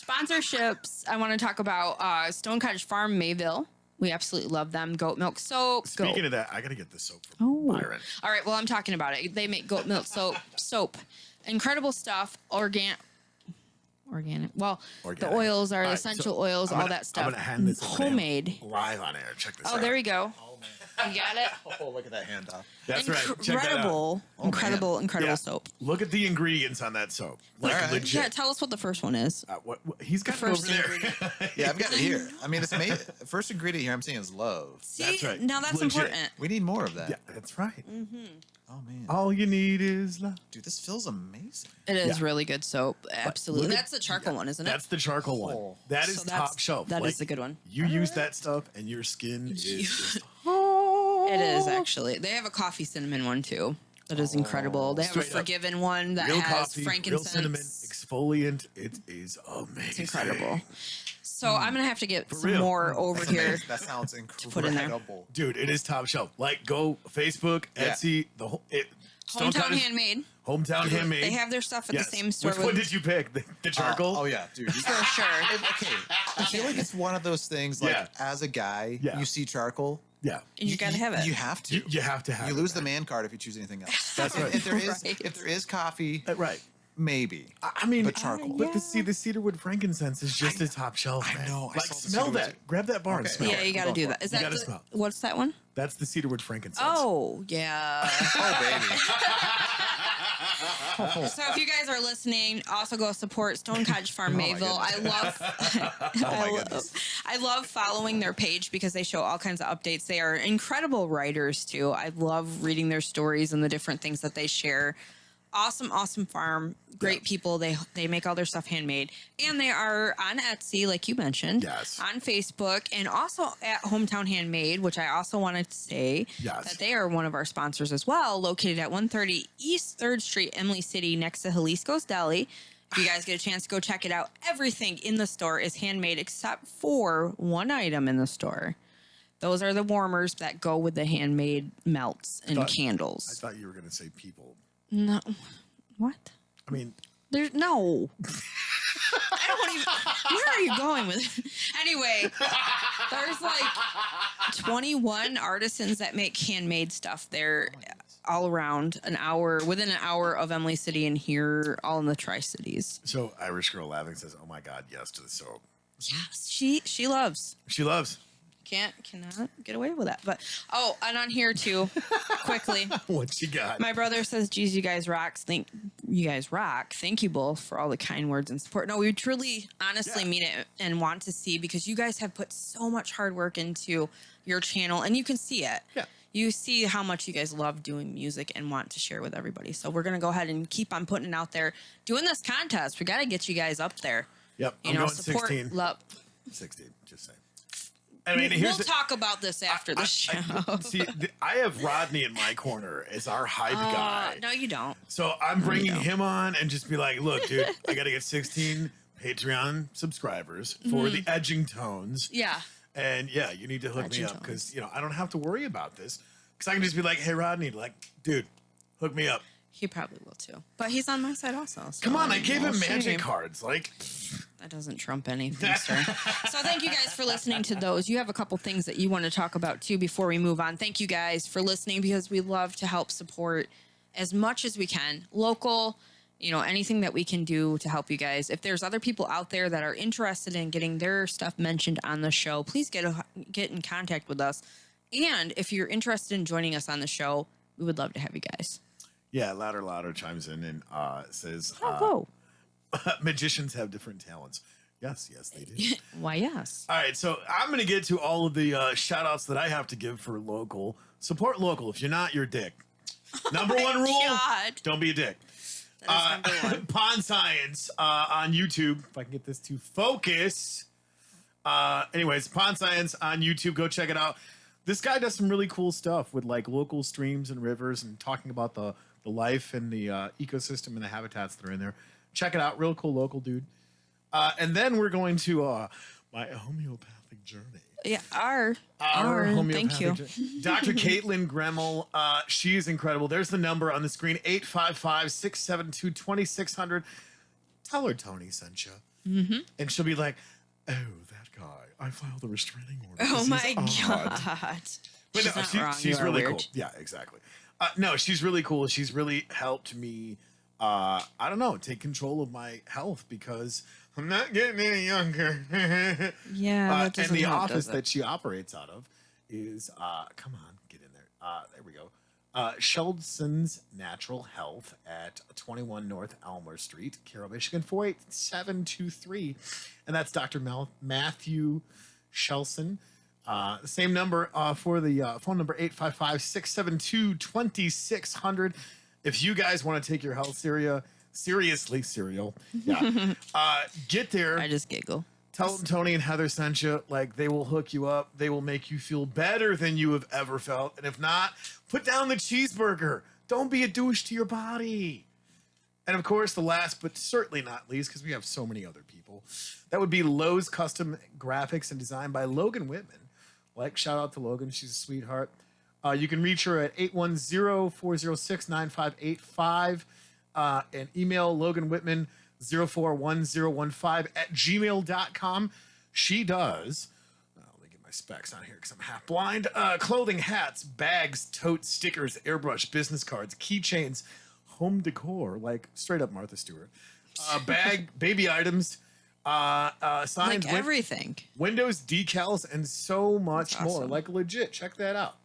sponsorships. I want to talk about Stone Cottage Farm, Mayville. We absolutely love them. Goat milk soap. Speaking of that, I got to get this soap from Oh. Byron. All right. Well, I'm talking about it. They make goat milk soap. Incredible stuff. Organic. Well, Organic. the oils are All right, essential so oils, I'm all gonna- that stuff. I'm going to hand this over to him Homemade. live on air. Check this out. Oh, there we go. Oh, man. You got it. Oh, look at that handoff. That's right. Check that out. Incredible, incredible Yeah. soap. Look at the ingredients on that soap. Like All right. legit. Yeah, tell us what the first one is. What he's got The it over first there. Yeah, I've got it here. I mean, it's made. First ingredient here I'm seeing is love. See, That's right. now that's Legit. important. We need more of that. Yeah, that's right. Oh man, All you need is love. dude, this feels amazing. It is Yeah. really good soap. Absolutely. look at- That's the charcoal one, isn't it? That's the charcoal one. Oh. That is So that's- top shelf. that is a good one. You use that stuff and your skin is You- just It is actually. They have a coffee cinnamon one too. That is incredible. They have a Straight up. Forgiven one that real has coffee, frankincense. real cinnamon, exfoliant. It is amazing. It's incredible. So I'm gonna have to get some real. more over That's here. amazing. That sounds incredible. put in there. Dude, it is top shelf. Like, go Facebook, Yeah. Etsy, the whole Stone Hometown Cottage- Handmade. Hometown handmade. They have their stuff at Yes. the same store. Which one did you pick? The charcoal? Oh yeah, dude. For sure. Okay, I feel like it's one of those things. Like Yeah. as a guy, Yeah. you see charcoal. Yeah. And you gotta have it. You have to. You have to have You it, lose the man. man card if you choose anything else. That's right. If there is, Right. if there is coffee, Right. maybe. I mean, But charcoal. But the cedarwood frankincense is just a top shelf. I man. know, I Like, saw the smell cedarwood that. too. Grab that bar and Okay. smell Yeah, it. you got to Go do for that. it. Is You that gotta the, smell. what's that one? That's the cedarwood frankincense. Oh, yeah. Oh baby. So if you guys are listening, also go support Stone Cottage Farm my Mayville. I love my goodness. I love following their page because they show all kinds of updates. They are incredible writers too. I love reading their stories and the different things that they share. Awesome farm, great people. They make all their stuff handmade, and they are on Etsy, like you mentioned. Yes. On Facebook, and also at Hometown Handmade, which I also wanted to say Yes. that they are one of our sponsors as well. Located at 130 East 3rd Street, Emily City, next to Jalisco's Deli. If you guys get a chance to go check it out, everything in the store is handmade except for one item in the store. Those are the warmers that go with the handmade melts and I candles. thought you were going to say people. No, what? I mean, There's no. I don't even. Where are you going with it? Anyway, there's like 21 artisans that make handmade stuff. They're all around within an hour of Emily City and here, all in the Tri-Cities. so Irish Girl laughing says, oh my God, yes to the soap. Yes, she loves. She loves. Cannot get away with that. But and on here too, quickly. What you got? My brother says, geez, you guys rock. Thank you both for all the kind words and support. No, we truly, honestly Yeah. mean it and want to see because you guys have put so much hard work into your channel and you can see it. Yeah. You see how much you guys love doing music and want to share with everybody. So we're going to go ahead and keep on putting it out there. Doing this contest, we got to get you guys up there. Yep. You I'm know, going support, 16. love. 16, just saying. I mean, We'll here's the, talk about this after the show. see, I have Rodney in my corner as our hype guy. No, you don't. So I'm bringing him on and just be like, look, dude, I got to get 16 Patreon subscribers for the edging tones. Yeah. And yeah, you need to hook me Edging up because, I don't have to worry about this because I can just be like, hey, Rodney, like, dude, hook me up. He probably will too. But he's on my side also. So Come on, I gave him we'll share magic him. cards. Like, That doesn't trump anything, sir. So thank you guys for listening to those. You have a couple things that you want to talk about too before we move on. Thank you guys for listening because we love to help support as much as we can. Local, anything that we can do to help you guys. If there's other people out there that are interested in getting their stuff mentioned on the show, please get in contact with us. And if you're interested in joining us on the show, we would love to have you guys. Yeah, Louder chimes in and says, Oh, magicians have different talents. Yes, they do. why, yes. All right, so I'm going to get to all of the shout outs that I have to give for local. Support local. If you're not, you're a dick. Number one rule, God. don't be a dick. That is number one. Pond Science on YouTube. If I can get this to focus. Anyways, Pond Science on YouTube. Go check it out. This guy does some really cool stuff with like local streams and rivers and talking about the life and the ecosystem and the habitats that are in there. Check it out. Real cool local dude. And then we're going to my homeopathic journey. Yeah, our homeopathic thank you. journey. Dr. Caitlin Gremmel, she is incredible. There's the number on the screen, 855-672-2600. Tell her Tony sent you. Mm-hmm. And she'll be like, oh, that guy. I filed a restraining order. Oh my He's odd." God. But She's no, not wrong. she's You are really weird. cool. Yeah, exactly. No, she's really cool. She's really helped me, I don't know, take control of my health because I'm not getting any younger. Yeah, that and doesn't the help, office does it? that she operates out of is, come on, get in there. There we go. Sheldon's Natural Health at 21 North Elmer Street, Carroll, Michigan, 48723. And that's Dr. Matthew Shelson. The same number for the phone number, 855-672-2600. If you guys want to take your health seriously, yeah, get there. I just giggle. Tell them Tony and Heather sent you. Like, they will hook you up. They will make you feel better than you have ever felt. And if not, put down the cheeseburger. Don't be a douche to your body. And of course, the last but certainly not least, because we have so many other people, that would be Lowe's Custom Graphics and Design by Logan Whitman. Like, shout out to Logan. She's a sweetheart. You can reach her at 810-406-9585 and email Logan Whitman 041015 @gmail.com. She does, let me get my specs on here because I'm half blind, clothing, hats, bags, totes, stickers, airbrush, business cards, keychains, home decor, like straight up Martha Stewart, baby items, signs, Like everything. windows, decals, and so much That's more. awesome. Like, legit, check that out.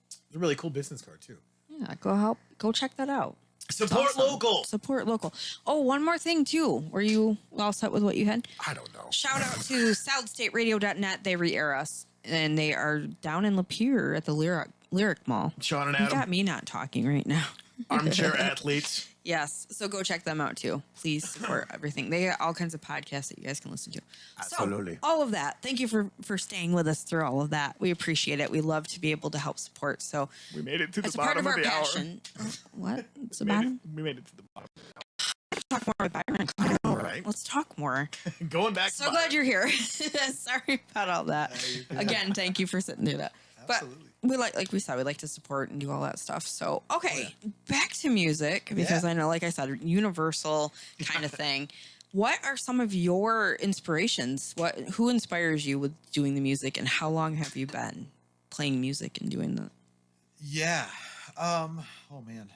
It's a really cool business card too. Yeah, go check that out. Support Awesome. local. Support local. Oh, one more thing too. Were you all set with what you had? I don't know. Shout out to SouthStateRadio.net. They re-air us, and they are down in Lapeer at the Lyric Mall. Sean and You Adam, got me not talking right now. armchair athletes. Yes, so go check them out too. Please support everything. They got all kinds of podcasts that you guys can listen to. Absolutely. So, all of that. Thank you for staying with us through all of that. We appreciate it. We love to be able to help support. So We made it to the it's a part bottom of our the hour. passion. What? It's the We made bottom. it- we made it to the bottom. Talk more with Byron. All right. Let's talk more. Going back. So to glad you're here. Sorry about all that. you're good. Again, thank you for sitting through that. Absolutely. But we like we said, we like to support and do all that stuff. So okay, back to music because Yeah. I know, like I said, universal kind of thing. What are some of your inspirations? Who inspires you with doing the music, and how long have you been playing music and doing that? Yeah. Oh man.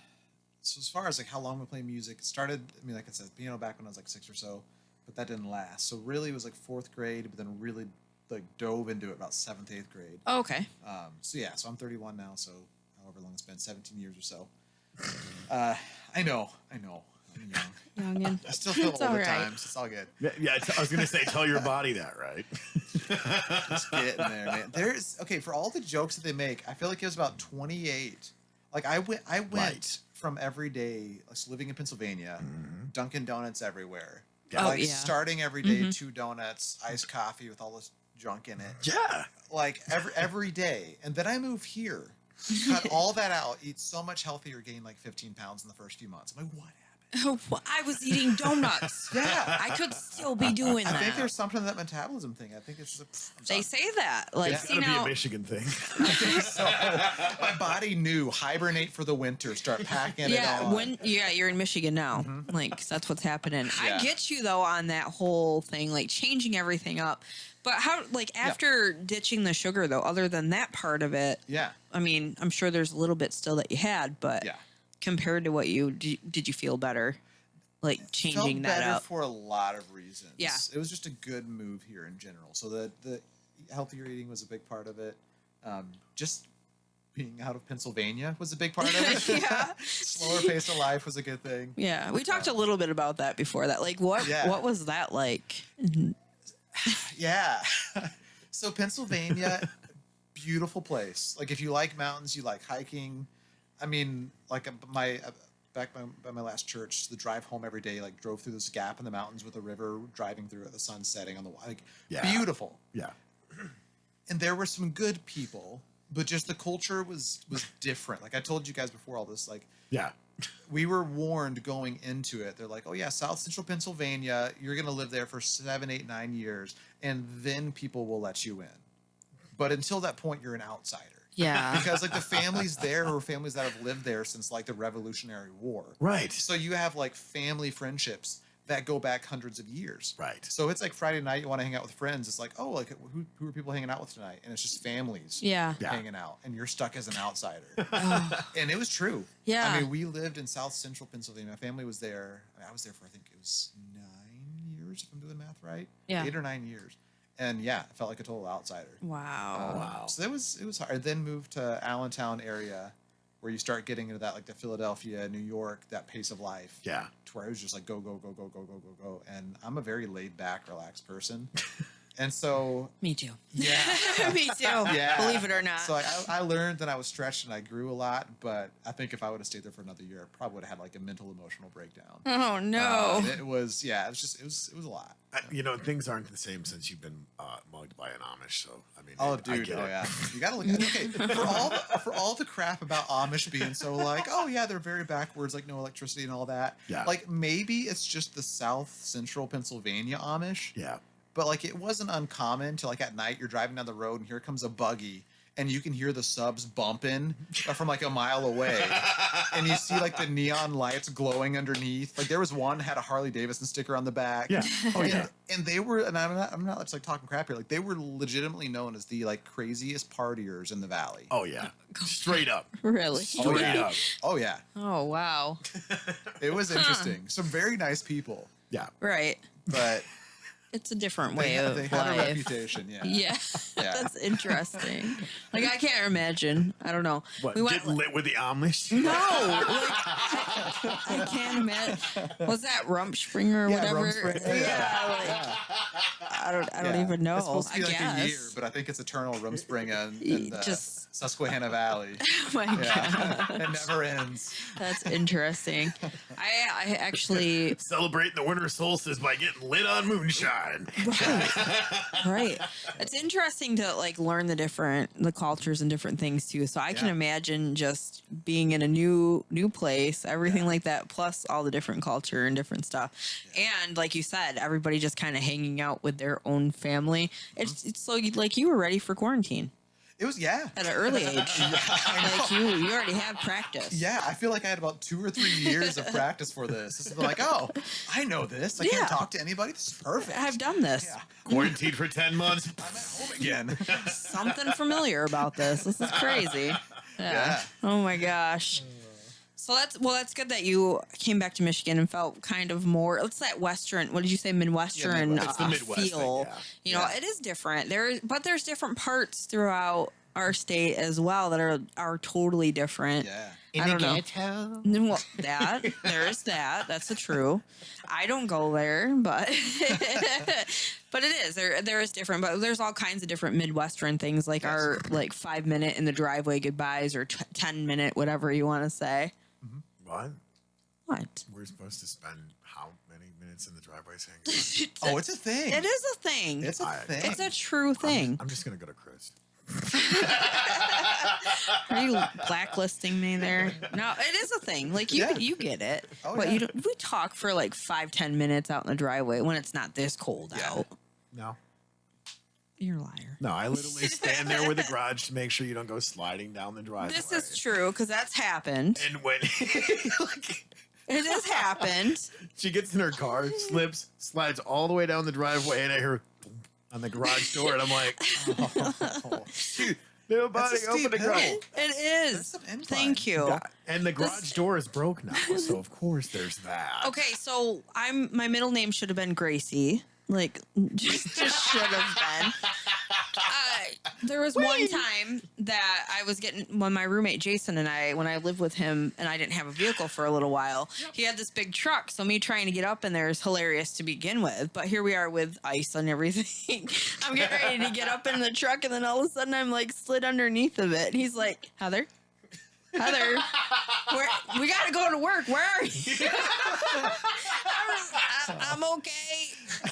So as far as like how long we play music, it started. I mean, like I said, piano back when I was like 6 or so, but that didn't last. So really, it was like 4th grade, but then really like dove into it about 7th, 8th grade. Oh, okay. So yeah, so I'm 31 now. So however long it's been, 17 years or so. I know. I'm young. Youngin. I still feel It's old all at right. times. It's all good. Yeah, I was gonna say, tell your body that, right? Just getting there, man. Okay for all the jokes that they make. I feel like it was about 28. Like I went Right. from every day, like living in Pennsylvania, Dunkin' Donuts everywhere. Yeah. Oh, Like yeah. starting every day, 2 donuts, iced coffee with all this junk in it. Yeah. Like every day, and then I moved here, cut all that out, eat so much healthier, gained like 15 pounds in the first few months. I'm like, what happened? I was eating donuts. Yeah. I could still be doing I that. think there's something to that metabolism thing. I think it's just They say that. Like, Yeah. see It's gonna now, be a Michigan thing. so my body knew hibernate for the winter, start packing it on. you're in Michigan now. Like that's what's happening. I Yeah. get you though on that whole thing, like changing everything up. But how, like after ditching the sugar though, other than that part of it, Yeah. I mean, I'm sure there's a little bit still that you had, but Yeah. compared to what did you feel better? Like changing Felt that better up. for a lot of reasons. Yeah. It was just a good move here in general. So the healthier eating was a big part of it. Just being out of Pennsylvania was a big part of it. Yeah. Slower pace of life was a good thing. Yeah, we talked a little bit about that before. That like what was that like? Yeah. So Pennsylvania, beautiful place. Like if you like mountains, you like hiking. I mean, like back by my last church, the drive home every day, like drove through this gap in the mountains with a river, driving through it, the sun setting on the like beautiful. Yeah. And there were some good people, but just the culture was different. Like I told you guys before all this, like Yeah. we were warned going into it. They're like, oh yeah, South Central Pennsylvania, you're gonna live there for 7, 8, 9 years, and then people will let you in. But until that point, you're an outsider. Yeah. Because like the families there are families that have lived there since like the Revolutionary War. Right. So you have like family friendships that go back hundreds of years. Right. So it's like Friday night, you want to hang out with friends. It's like, oh, like who are people hanging out with tonight? And it's just families Yeah. hanging out, and you're stuck as an outsider. And it was true. Yeah. I mean, we lived in South Central Pennsylvania. My family was there. I mean, I was there for I think it was 9 years, if I'm doing the math right. Yeah. 8 or 9 years. And yeah, I felt like a total outsider. Wow. Wow. So it was hard. Then moved to Allentown area, where you start getting into that like the Philadelphia, New York, that pace of life. Yeah. To where I was just like go go go go go go go go. And I'm a very laid back, relaxed person. And so Me too. yeah. Me too. Yeah. Believe it or not. So I learned that I was stretched and I grew a lot, but I think if I would have stayed there for another year, I probably would have had like a mental emotional breakdown. Oh no. It was it was a lot. You know, things aren't the same since you've been mugged by an Amish. So I mean, Oh, I dude! get Oh, it. yeah. You gotta look at okay for all the crap about Amish being so like, oh yeah, they're very backwards, like no electricity and all that. Yeah. Like maybe it's just the South Central Pennsylvania Amish. Yeah. But like it wasn't uncommon to like at night you're driving down the road and here comes a buggy and you can hear the subs bumping from like a mile away, and you see like the neon lights glowing underneath. Like there was one that had a Harley Davidson sticker on the back. Yeah. Oh yeah. And they were, and I'm not just like talking crap here. Like they were legitimately known as the like craziest partiers in the valley. Oh yeah. Straight up. Really? Straight yeah. up. Oh yeah, Oh wow. it was interesting. Some very nice people, Yeah. Right. but It's a different they way had, of they had a life. reputation. Yeah. Yeah. Yeah. That's interesting. Like I can't imagine. I don't know. What? We Get lit with the Amish? No, like, I can't imagine. Was that Rumspringa or Yeah, whatever? Rumspringa, Yeah, like, I don't Yeah. even know. It's supposed to be I like guess. a year, but I think it's eternal Rumspringa in the Just- Susquehanna Valley. Oh my Yeah. god, It never ends. that's interesting. I actually Celebrating the winter solstice by getting lit on moonshine. right. It's interesting to like learn the cultures and different things too. So I can Yeah. imagine just being in a new place, everything like that, plus all the different culture and different stuff. And like you said, everybody just kind of hanging out with their own family. It's so like you were ready for quarantine It was at an early age. Like you already have practice. Yeah, I feel like I had about 2 or 3 years of practice for this. This is like, oh, I know this. I Yeah. can't talk to anybody. This is perfect. I've done this. Yeah, Quarantined for 10 months. I'm at home again. Something familiar about this. This is crazy. Yeah. Oh my gosh. So that's good that you came back to Michigan and felt kind of more. It's that Western. What did you say? Midwestern Midwest. It's the Midwest thing, feel. yeah. You know, Yeah. it is different. There's different parts throughout our state as well that are totally different. Yeah. I don't know. Well, there's that. That's the true. I don't go there, but but it is there is different. But there's all kinds of different Midwestern things like Yes. our like 5-minute in the driveway goodbyes or 10-minute whatever you want to say. What? What? We're supposed to spend how many minutes in the driveway saying Oh, it's a thing. It is a thing. It's a I- thing. It's a true thing. I'm just going to go to Chris. Are you blacklisting me there? No, it is a thing. Like you, Yeah. you get it. Oh, but yeah. you don't. We talk for like 5-10 minutes out in the driveway when it's not this cold Yeah. out. No. You're a liar. No, I literally stand there with the garage to make sure you don't go sliding down the driveway. This is true because that's happened. And when like, It has happened. she gets in her car, slips, slides all the way down the driveway, and I hear boom on the garage door, and I'm like, Oh. shoot, nobody That's a open steep the garage. hill. It That's is. some incline. Thank you. Yeah, and the garage door is broke now, so of course there's that. Okay, so my middle name should have been Gracie. Like just should have been. There was one time that I was getting when my roommate Jason and when I lived with him and I didn't have a vehicle for a little while, he had this big truck. So me trying to get up in there is hilarious to begin with. But here we are with ice and everything. I'm getting ready to get up in the truck, and then all of a sudden I'm like slid underneath of it. And he's like, Heather, we got to go to work. Where are you? I'm okay.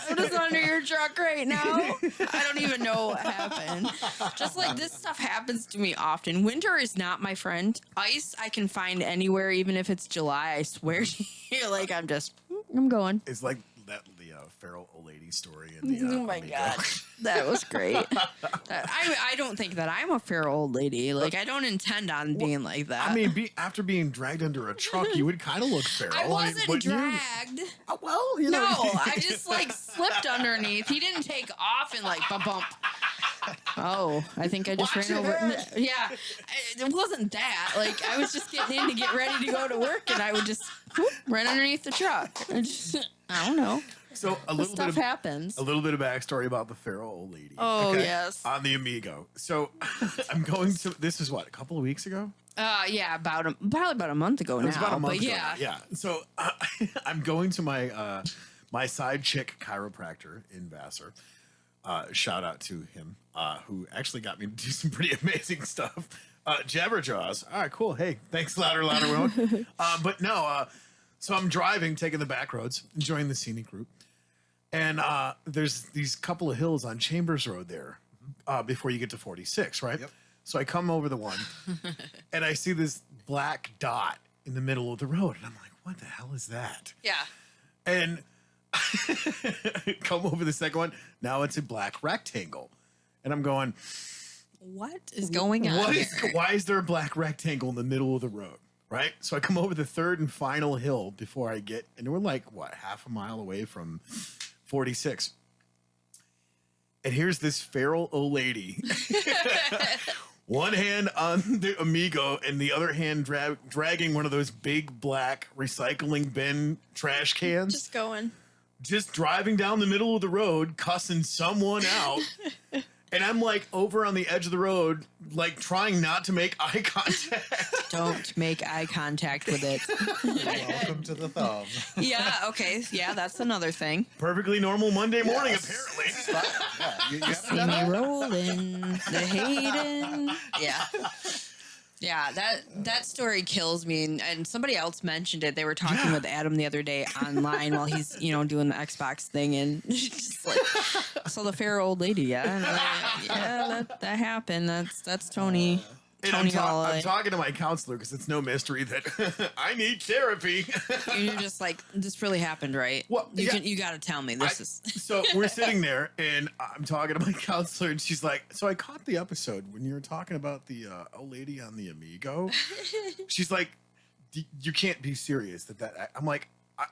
I'm just under your truck right now. I don't even know what happened. Just like this stuff happens to me often. Winter is not my friend. Ice I can find anywhere, even if it's July. I swear to you, like I'm going. It's like the feral old lady story. In the, Oh my Amigo. God, that was great. I don't think that I'm a feral old lady. Like I don't intend on being like that. I mean, after being dragged under a truck, you would kind of look feral. I wasn't wouldn't you? dragged. Well, you know. No, I just like slipped underneath. He didn't take off and like bump. Oh, I think I just Watch ran your over. head. Yeah, it wasn't that. Like I was just getting in to get ready to go to work, and I would just whoop, run underneath the truck. I don't know. So Stuff happens. A little bit of backstory about the feral old lady. Oh, yes. On the Amigo. So I'm going to. This is what, a couple of weeks ago. Yeah, probably about a month ago now. It was about a month but ago. yeah. Yeah. So I'm going to my my side chick chiropractor in Vassar. Shout out to him, who actually got me to do some pretty amazing stuff. Jabberjaws. All right, cool. Hey, thanks, louder, Rowan. But no, so I'm driving, taking the back roads, enjoying the scenic route. And there's these couple of hills on Chambers Road there before you get to 46, right? Yep. So I come over the one, and I see this black dot in the middle of the road. And I'm like, what the hell is that? Yeah. And come over the second one. Now it's a black rectangle. And I'm going, What is going on? why is there a black rectangle in the middle of the road? Right? So I come over the third and final hill before I get, and we're like, what, half a mile away from 46. And here's this feral old lady. One hand on the Amigo and the other hand dragging one of those big black recycling bin trash cans. Just driving down the middle of the road, cussing someone out. And I'm like over on the edge of the road, like trying not to make eye contact. Don't make eye contact with it. Welcome to the thumb. Yeah, okay. Yeah, that's another thing. Perfectly normal Monday morning, Yes. apparently. Yeah, you haven't See done me that? rolling, the Hayden. Yeah. Yeah, that story kills me. And somebody else mentioned it. They were talking with Adam the other day online while he's, doing the Xbox thing. And just like, so the fair old lady, yeah. And I'm like, yeah, that happened. That's Tony. And Tony I'm Holloway. talking to my counselor because it's no mystery that I need therapy. And you're just like, this really happened, right? Well, yeah. You got to tell me this is. So we're sitting there, and I'm talking to my counselor, and she's like, "So I caught the episode when you were talking about the old lady on the Amigo." She's like, "You can't be serious that." I'm like,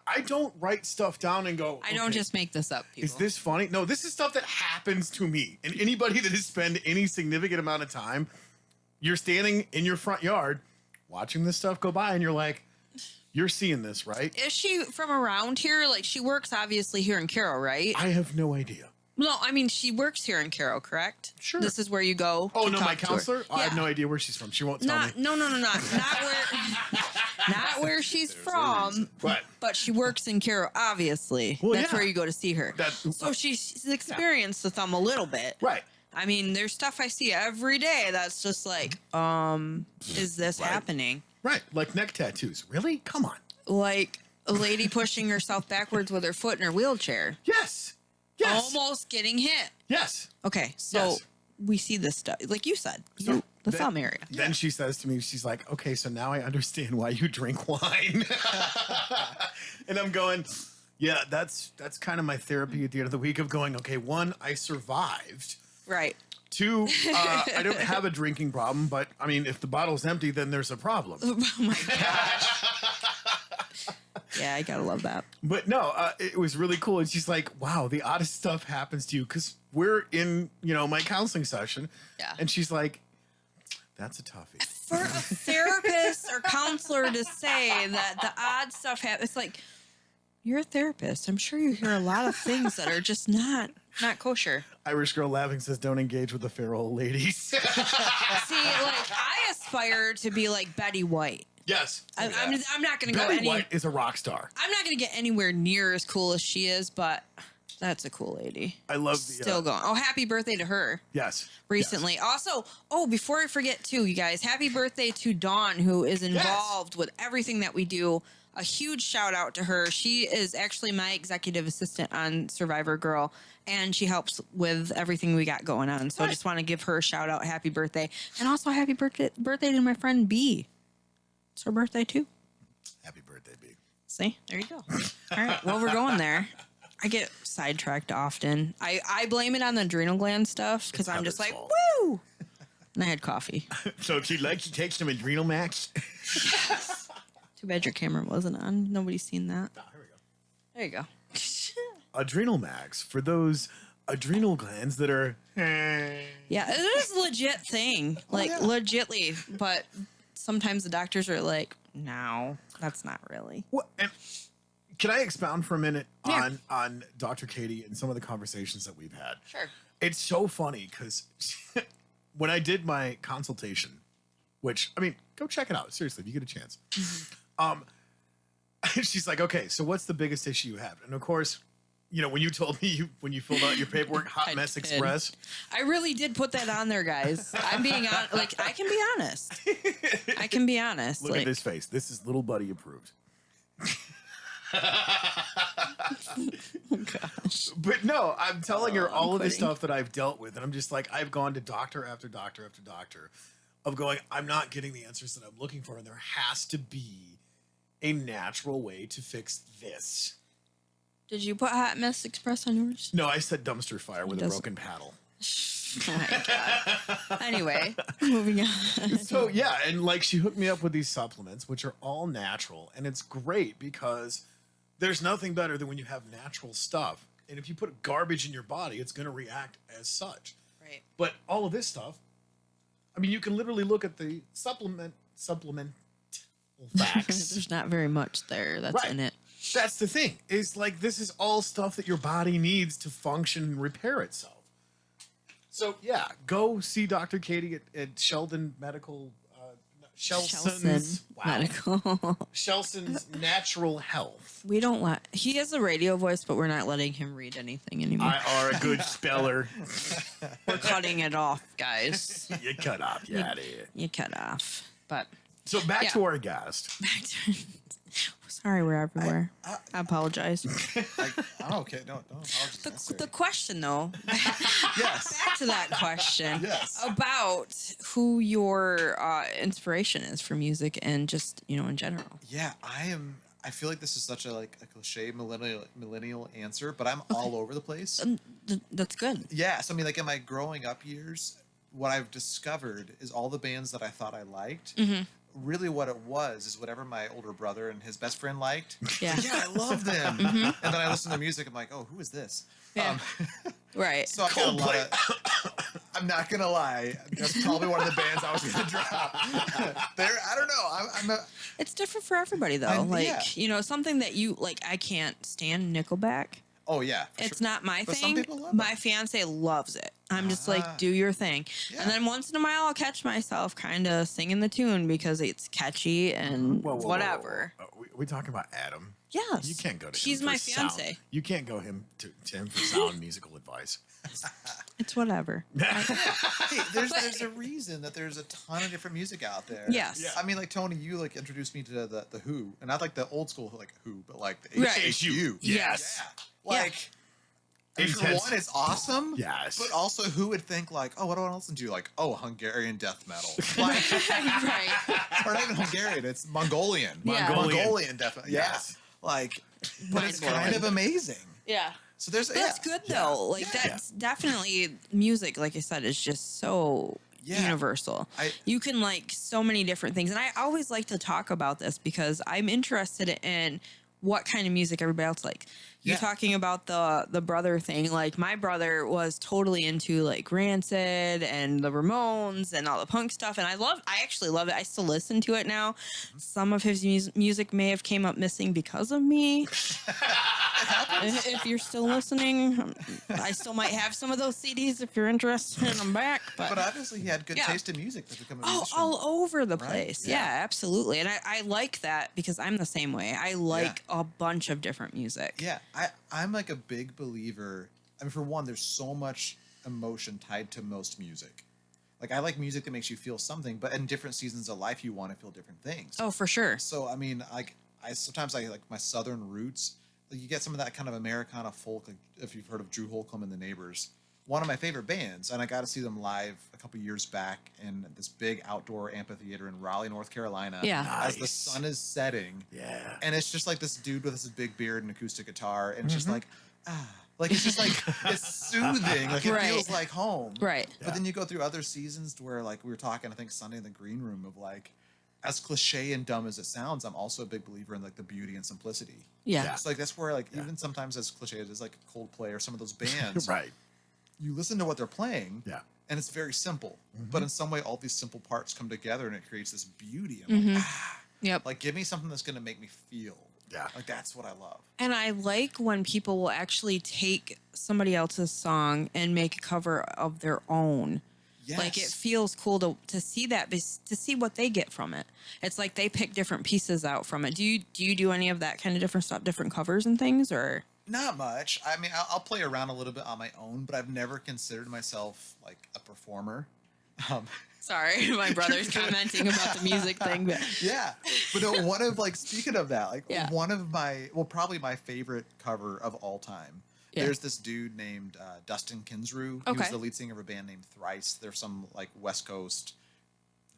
I don't write stuff down and go. I don't just make this up, people. Is this funny? No, this is stuff that happens to me, and anybody that has spent any significant amount of time. You're standing in your front yard watching this stuff go by, and you're like, you're seeing this, right? Is she from around here? Like, she works obviously here in Carroll, right? I have no idea. No, I mean, she works here in Carroll, correct? Sure. This is where you go. Oh, to no, talk my to her. counselor? Oh, I have Yeah. no idea where she's from. She won't tell me. No, not where she's from, but she works in Carroll, obviously. Well, That's yeah. where you go to see her. So she's experienced the thumb a little bit. Right. I mean, there's stuff I see every day that's just like, is this happening? Right. Like neck tattoos. Really? Come on. Like a lady pushing herself backwards with her foot in her wheelchair. Yes. Yes. Almost getting hit. Yes. Okay, so Yes. we see this stuff, like you said, the thumb area. Then she says to me, she's like, okay, so now I understand why you drink wine. And I'm going, yeah, that's kind of my therapy at the end of the week of going, okay, one, I survived. Right. Two, I don't have a drinking problem, but I mean, if the bottle's empty, then there's a problem. Oh my gosh. Yeah, I gotta love that. But no, it was really cool. And she's like, wow, the oddest stuff happens to you. Because we're in, my counseling session. Yeah. And she's like, that's a toughie. For a therapist or counselor to say that the odd stuff happens, it's like, you're a therapist. I'm sure you hear a lot of things that are just not not kosher. Irish girl laughing says, "Don't engage with the feral ladies." See, like I aspire to be like Betty White. Yes. I'm not going to go Betty any. White is a rock star. I'm not going to get anywhere near as cool as she is, but that's a cool lady. I love the Still going. Oh, happy birthday to her. Yes. Recently. Also, before I forget too, you guys, happy birthday to Dawn, who is involved with everything that we do. A huge shout out to her. She is actually my executive assistant on Survivor Girl, and she helps with everything we got going on. So I just want to give her a shout out. Happy birthday. And also happy birthday to my friend B. It's her birthday too. Happy birthday, B. See, there you go. All right. Well, we're going there. I get sidetracked often. I blame it on the adrenal gland stuff because I'm just like, Heather's fault. woo! And I had coffee. So if you'd like to take some adrenal max. Too bad your camera wasn't on. Nobody's seen that. Ah, here we go. There you go. Adrenal max for those adrenal glands that are. Yeah, it is a legit thing. Like, legitly. But sometimes the doctors are like, no, that's not really. What? And can I expound for a minute Yeah. on Dr. Katie and some of the conversations that we've had? Sure. It's so funny because when I did my consultation, which, I mean, go check it out. Seriously, if you get a chance. She's like, okay, so what's the biggest issue you have? And of course, you know, when you told me when you filled out your paperwork, Hot I Mess did. Express. I really did put that on there, guys. I'm being on. Like, I can be honest. I can be honest. Look at this face. This is little buddy approved. Oh, gosh. But no, I'm telling her all I'm of the quitting. stuff that I've dealt with. And I'm just like, I've gone to doctor after doctor after doctor of going, I'm not getting the answers that I'm looking for. And there has to be a natural way to fix this. Did you put Hot Mess Express on yours? No, I said dumpster fire with a doesn't- broken paddle. Oh my God. Anyway, moving on. So yeah, and like she hooked me up with these supplements, which are all natural. And it's great because there's nothing better than when you have natural stuff. And if you put garbage in your body, it's going to react as such. Right. But all of this stuff, I mean, you can literally look at the supplement facts. There's not very much there that's Right. in it. That's the thing. Is like this is all stuff that your body needs to function and repair itself. So yeah, go see Dr. Katie at Sheldon Medical. Shelson's Medical. Shelson's Natural Health. We don't let. He has a radio voice, but we're not letting him read anything anymore. I are a good speller. We're cutting it off, guys. You cut off, you out of here. You cut off. But So back Yeah. to our guest. sorry, we're everywhere. I- I apologize. Oh, okay. No apologies The necessary. question, though, Yes. back to that question Yes. about who your inspiration is for music and just, in general. Yeah, I feel like this is such a cliche millennial answer, but I'm all over the place. That's good. Yeah, so I mean, like in my growing up years, what I've discovered is all the bands that I thought I liked. Really, what it was is whatever my older brother and his best friend liked. Yeah. Yeah, I love them. And then I listen to music. I'm like, oh, who is this? Yeah. Right. So I got a lot of. I'm not gonna lie. That's probably one of the bands I was gonna drop. I don't know. I'm a. It's different for everybody, though. Yeah. Something that you like. I can't stand Nickelback. Oh yeah. for It's sure. not my But some thing. people love My it. fiance loves it. I'm just Ah. like, do your thing. Yeah. And then once in a while, I'll catch myself kind of singing the tune because it's catchy and Whoa, whoa, whoa, whoa. we talking about Adam? Yes. You can't go to She's him for my sound. fiance. You can't go to him for sound musical advice. It's whatever. Hey, there's a reason that there's a ton of different music out there. Yes. Yeah. I mean, like Tony, you introduced me to the Who, and not like the old school Who, but like the Right. HU. Yes. Yeah. Like, and for Intense. one, it's awesome. Yes. But also, who would think like, oh, what do I listen to? Like, oh, Hungarian death metal. Like, Right. or not even Hungarian, it's Mongolian. Yeah. Mongolian death metal. Yeah. Yes. Like, but it's Mind-blowing. kind of amazing. Yeah. So there's That's good though. Like Yeah. that's definitely music. Like I said, is just so Yeah. universal. You can like so many different things, and I always like to talk about this because I'm interested in what kind of music everybody else like. You're Yeah. talking about the brother thing. Like my brother was totally into like Rancid and the Ramones and all the punk stuff, and I actually love it. I still listen to it now. Some of his music may have came up missing because of me. If you're still listening, I still might have some of those CDs if you're interested in them back. But obviously, he had good Yeah. taste in music to become a Oh, musician. all over the Right? place. Yeah. Yeah, absolutely. And I like that because I'm the same way. I like a bunch of different music. Yeah, I'm like a big believer. I mean, for one, there's so much emotion tied to most music. Like, I like music that makes you feel something, but in different seasons of life, you want to feel different things. Oh, for sure. So, I mean, like, I sometimes I like my southern roots. Like, you get some of that kind of Americana folk. Like, if you've heard of Drew Holcomb and the Neighbors, one of my favorite bands, and I got to see them live a couple years back in this big outdoor amphitheater in Raleigh, North Carolina. Yeah. As the sun is setting. Yeah. And it's just like this dude with this big beard and acoustic guitar, and it's just like, like it's just like it's soothing, like it Right. feels like home. Right. But then you go through other seasons where, like, we were talking, I think Sunday in the green room, of like, as cliche and dumb as it sounds, I'm also a big believer in like the beauty and simplicity. Yeah. So like that's where like even sometimes as cliche as like Coldplay or some of those bands, Right. you listen to what they're playing, Yeah. and it's very simple, but in some way all these simple parts come together and it creates this beauty. And like, Yep. like, give me something that's going to make me feel. Yeah. Like, that's what I love. And I like when people will actually take somebody else's song and make a cover of their own. Yes. Like it feels cool to see that, to see what they get from it. It's like they pick different pieces out from it. Do you do any of that kind of different stuff, different covers and things, or? Not much. I mean, I'll play around a little bit on my own, but I've never considered myself like a performer. Sorry, my brother's commenting about the music thing. But Yeah, but no, one of like speaking of that, like Yeah. one of my probably my favorite cover of all time. Yeah. There's this dude named Dustin Kinsrew. He Okay. was the lead singer of a band named Thrice. They're some like West Coast.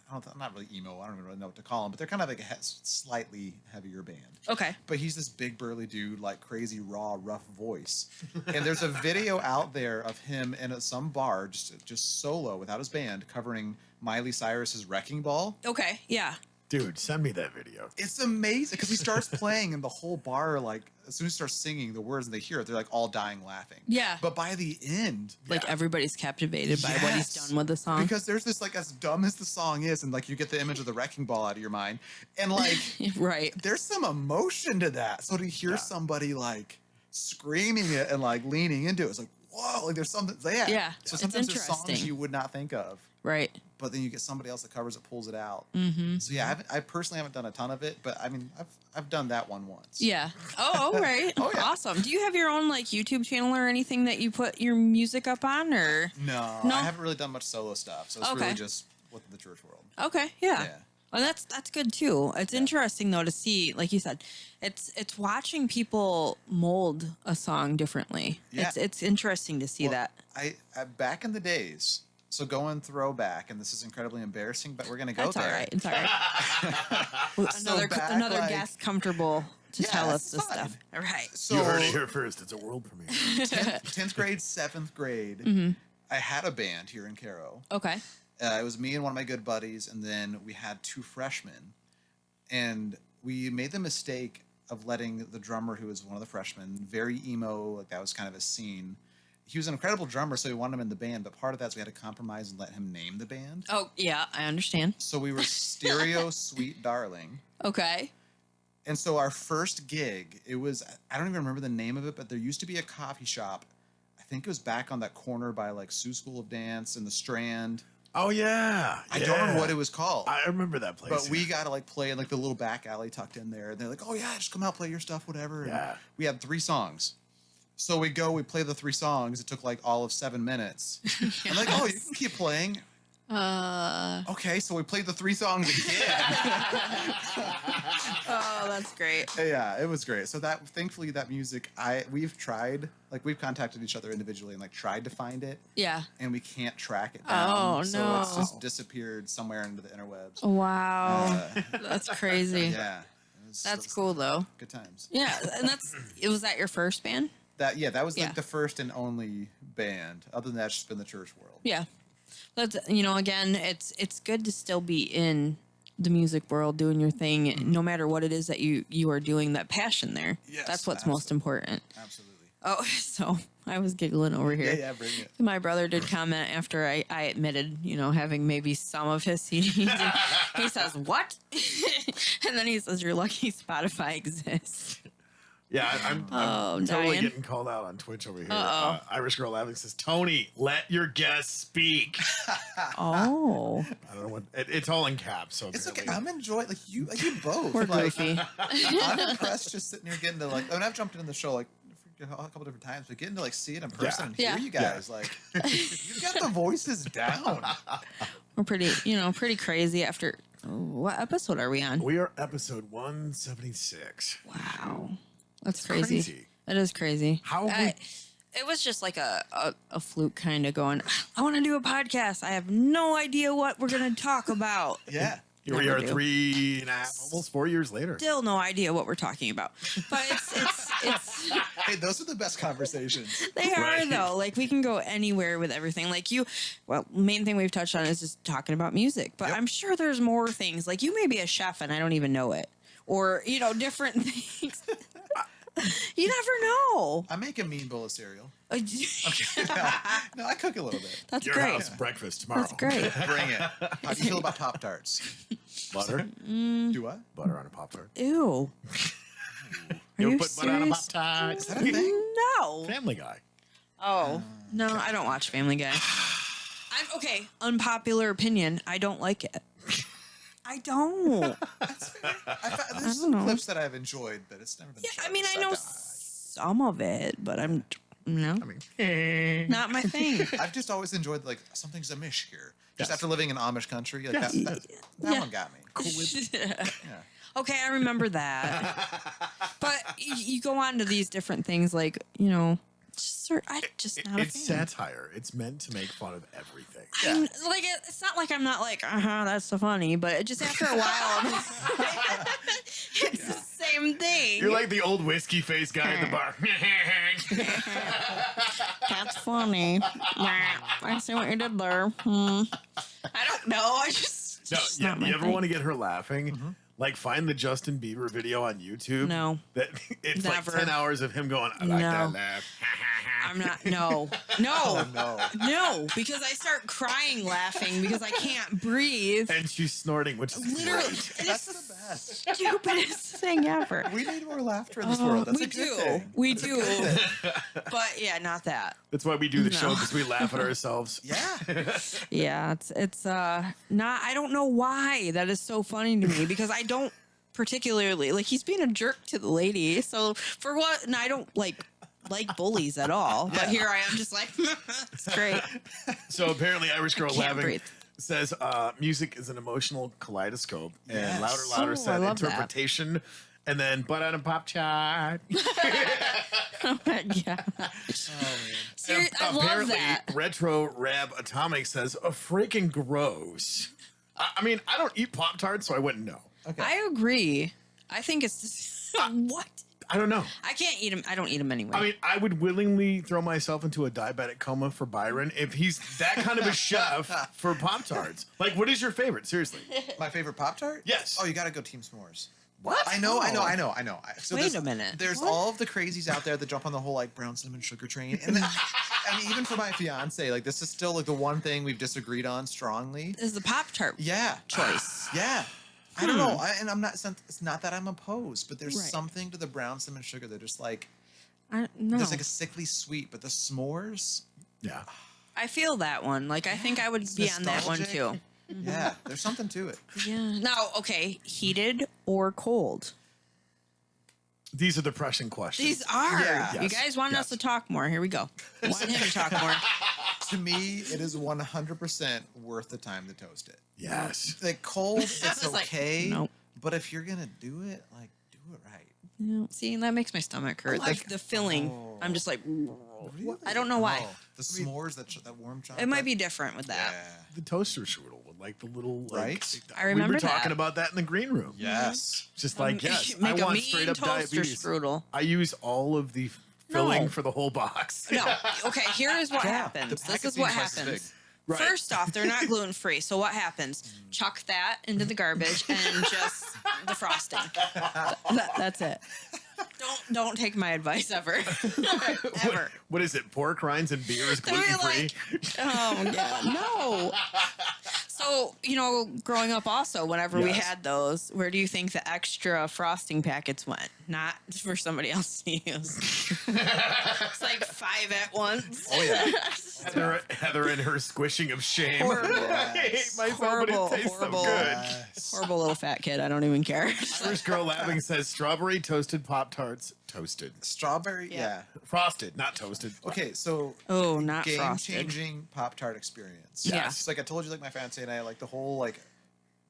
I'm not really emo. I don't even really know what to call them, but they're kind of like a slightly heavier band. okay, But he's this big burly dude, like crazy raw, rough voice. And there's a video out there of him in some bar, just solo without his band, covering Miley Cyrus's "Wrecking Ball." okay, yeah, Dude, send me that video. It's amazing because he starts playing, and the whole bar, like as soon as he starts singing the words and they hear it, they're like all dying laughing. Yeah. But by the end, like everybody's captivated by what he's Yes. done with the song. because there's this like as dumb as the song is, and like you get the image of the wrecking ball out of your mind, and like Right. there's some emotion to that. So to hear somebody like screaming it and like leaning into it, it's like whoa, like there's something there. Yeah, So it's sometimes there's songs interesting. you would not think of, Right. but then you get somebody else that covers it, pulls it out. Mm-hmm. So yeah, I personally haven't done a ton of it, but I mean I've done that one once. Yeah. Oh, all right. Oh, yeah. Awesome. Do you have your own like YouTube channel or anything that you put your music up on, or? No, No? I haven't really done much solo stuff, so it's Okay. really just within the church world. Okay. Yeah. Yeah. Well, that's good too. It's interesting though to see, like you said, it's watching people mold a song differently. Yeah. It's interesting to see Well, that. I back in the days. So going throwback, and this is incredibly embarrassing, but we're gonna go That's there. all right. It's all right. So another back, another like- guest comfortable to Yeah, tell us it's this fine. stuff. All right. So You heard it here first. It's a world premiere. 10th grade, 7th grade, Mm-hmm. I had a band here in Caro. Okay. It was me and one of my good buddies, and then we had 2 freshmen. And we made the mistake of letting the drummer, who was one of the freshmen, very emo, like that was kind of a scene. He was an incredible drummer, so we wanted him in the band, but part of that is we had to compromise and let him name the band. Oh yeah, I understand. So we were Stereo Sweet Darling. Okay. And so our first gig, it was, I don't even remember the name of it, but there used to be a coffee shop. I think it was back on that corner by like Sioux School of Dance and the Strand. Oh, yeah. I don't remember what it was called. I remember that place. But we got to like play in like the little back alley tucked in there. And they're like, oh yeah, just come out, play your stuff, whatever. And Yeah. we had 3 songs. So we play the 3 songs. It took like all of 7 minutes. I'm like, oh, you can keep playing. Okay, so we played the 3 songs again. Oh, that's great. Yeah, it was great. So that thankfully that music we've tried, like we've contacted each other individually and like tried to find it, Yeah. and we can't track it down. Oh, So it's no. just disappeared somewhere into the interwebs. Wow. That's crazy. Yeah. That's cool though. Good times. Yeah, and was that your first band? That was Yeah. like the first and only band. Other than that, it's just been the church world. Yeah. That's again, it's good to still be in the music world, doing your thing, no matter what it is that you are doing, that passion there. Yes, That's what's most important. Absolutely. Oh, so I was giggling over here. Yeah, bring it. My brother did comment after I admitted, having maybe some of his CDs. And he says, "What?" And then he says, "You're lucky Spotify exists." Yeah, I'm Oh, totally dying. getting called out on Twitch over here. Uh-oh. Irish Girl Laughing says, Tony, let your guest speak. Oh, I don't know what, it's all in caps. So It's okay. apparently- I'm enjoying you both. we're like, goofy. I'm impressed just sitting here getting to like. I mean, I've jumped into the show like a couple different times, but getting to like see it in person and hear Yeah. you guys, like you've got the voices down. We're pretty crazy after. What episode are we on? We are episode 176. Wow, that's It's crazy. crazy. That is crazy. How It was just like a fluke kind of going, I want to do a podcast. I have no idea what we're going to talk about. Yeah. Here we Never are do. 3.5, almost 4 years later. Still no idea what we're talking about. But it's Hey, those are the best conversations. they are Right. though. Like we can go anywhere with everything. Like main thing we've touched on is just talking about music. But Yep. I'm sure there's more things. Like you may be a chef and I don't even know it. Or, different things. You never know. I make a mean bowl of cereal. That's No, I cook a little bit. Your great. house breakfast tomorrow. That's great. Bring it. How do you feel about Pop Tarts? Butter. Do what? Butter on a Pop-Tart. Ew. Are You you put butter on a serious? Pop-Tart. Is that a thing? No. Family Guy. Oh, no, I don't watch Family Guy. I'm okay. Unpopular opinion. I don't like it. I don't. That's fair. There's I some don't know. clips that I've enjoyed, but it's never been. Yeah, a show. I mean, I So know I've- some of it, but I'm no, I mean, not my thing. I've just always enjoyed like something's Amish here. Just Yes. after living in Amish country, like Yes. that Yeah. one got me. Yeah. Okay, I remember that. But you go on to these different things, like I just not a it's fan. satire. It's meant to make fun of everything. I'm, like it's not like I'm not like that's so funny, but it just after a while, it's the same thing. You're like the old whiskey face guy at the bar. That's funny. I see what you did there. I don't know. I just No, it's yeah, not my you ever thing. want to get her laughing? Like, find the Justin Bieber video on YouTube. No. That it's Never. like 10 hours of him going, I like No. that laugh. I'm not. No. No. Oh no. No, because I start crying laughing because I can't breathe. And she's snorting, which is Literally, great. it That's is the best. the stupidest thing ever. We need more laughter in this world. That's we a good do. thing. We That's a do. good thing. But yeah, not that. That's why we do the show, No. because we laugh at ourselves. Yeah. Yeah, it's not. I don't know why that is so funny to me because I don't particularly like. He's being a jerk to the lady. So for what? And I don't like bullies at all. But here I am, just like it's great. So apparently, Irish Girl can't Laughing breathe. says music is an emotional kaleidoscope. And Yes. Louder Oh, I said love that. interpretation. And then butt on a pop chart. Oh my god. And I love apparently, that. Retro Rab Atomic says, freaking gross. I mean, I don't eat Pop Tarts, so I wouldn't know. Okay. I agree. I think it's just what. I don't know. I can't eat them. I don't eat them anyway. I mean, I would willingly throw myself into a diabetic coma for Byron if he's that kind of a chef for Pop Tarts. Like, what is your favorite? Seriously. My favorite Pop Tart? Yes. Oh, you gotta go Team S'mores. What? I know. Oh. So Wait there's- a minute. There's What? all of the crazies out there that jump on the whole like brown cinnamon sugar train, and then, I mean, even for my fiance, like this is still like the one thing we've disagreed on strongly. is the Pop Tart Yeah. choice. Yeah. I don't know. And I'm not. It's not that I'm opposed, but there's Right. something to the brown cinnamon sugar that just like No. there's like a sickly sweet, but the s'mores. Yeah. I feel that one. Like I think I would It's be on that one nostalgic. too. Yeah, there's something to it. Yeah. Now, okay, heated or cold? These are the pressing questions. These are. Yeah. You Yes. guys wanted us Yes. to talk more. Here we go. Want him to talk more. To me, it is 100% worth the time to toast it. Yes. Like cold, it's was like, okay. nope. But if you're gonna do it, like do it right. Yeah. See, that makes my stomach hurt. like- Like the filling. Oh. I'm just like, Really? I don't know why. Oh, the s'mores, that warm chocolate. It might be different with that. Yeah. The toaster strudel with like the little like, Right? I remember we were talking that. about that in the green room. Yes. It's just like, yes, I Make a want mean straight up toaster diabetes. strudel. I use all of the filling No. for the whole box. No. Okay, here is what Yeah, happens. the This is packet's what twice as happens. Right. First off, they're not gluten free. So what happens? Chuck that into the garbage and just the frosting. That's it. Don't take my advice ever. Ever. What is it? Pork rinds and beer is They'll be gluten free. Oh yeah, no. So, growing up also, whenever we Yes. had those, where do you think the extra frosting packets went? Not for somebody else to use. It's like 5 at once. Oh yeah. Heather and her squishing of shame. Horrible. I hate myself, Horrible, but it tastes horrible. so good. Yes. Horrible little fat kid. I don't even care. Irish girl laughing says strawberry toasted Pop-Tarts. Toasted. Strawberry. Yeah. Yeah. Frosted, not toasted. Okay, so Oh, not frosted. game-changing Pop-Tart experience. Yeah. It's like I told you, like my fiance and I, like the whole like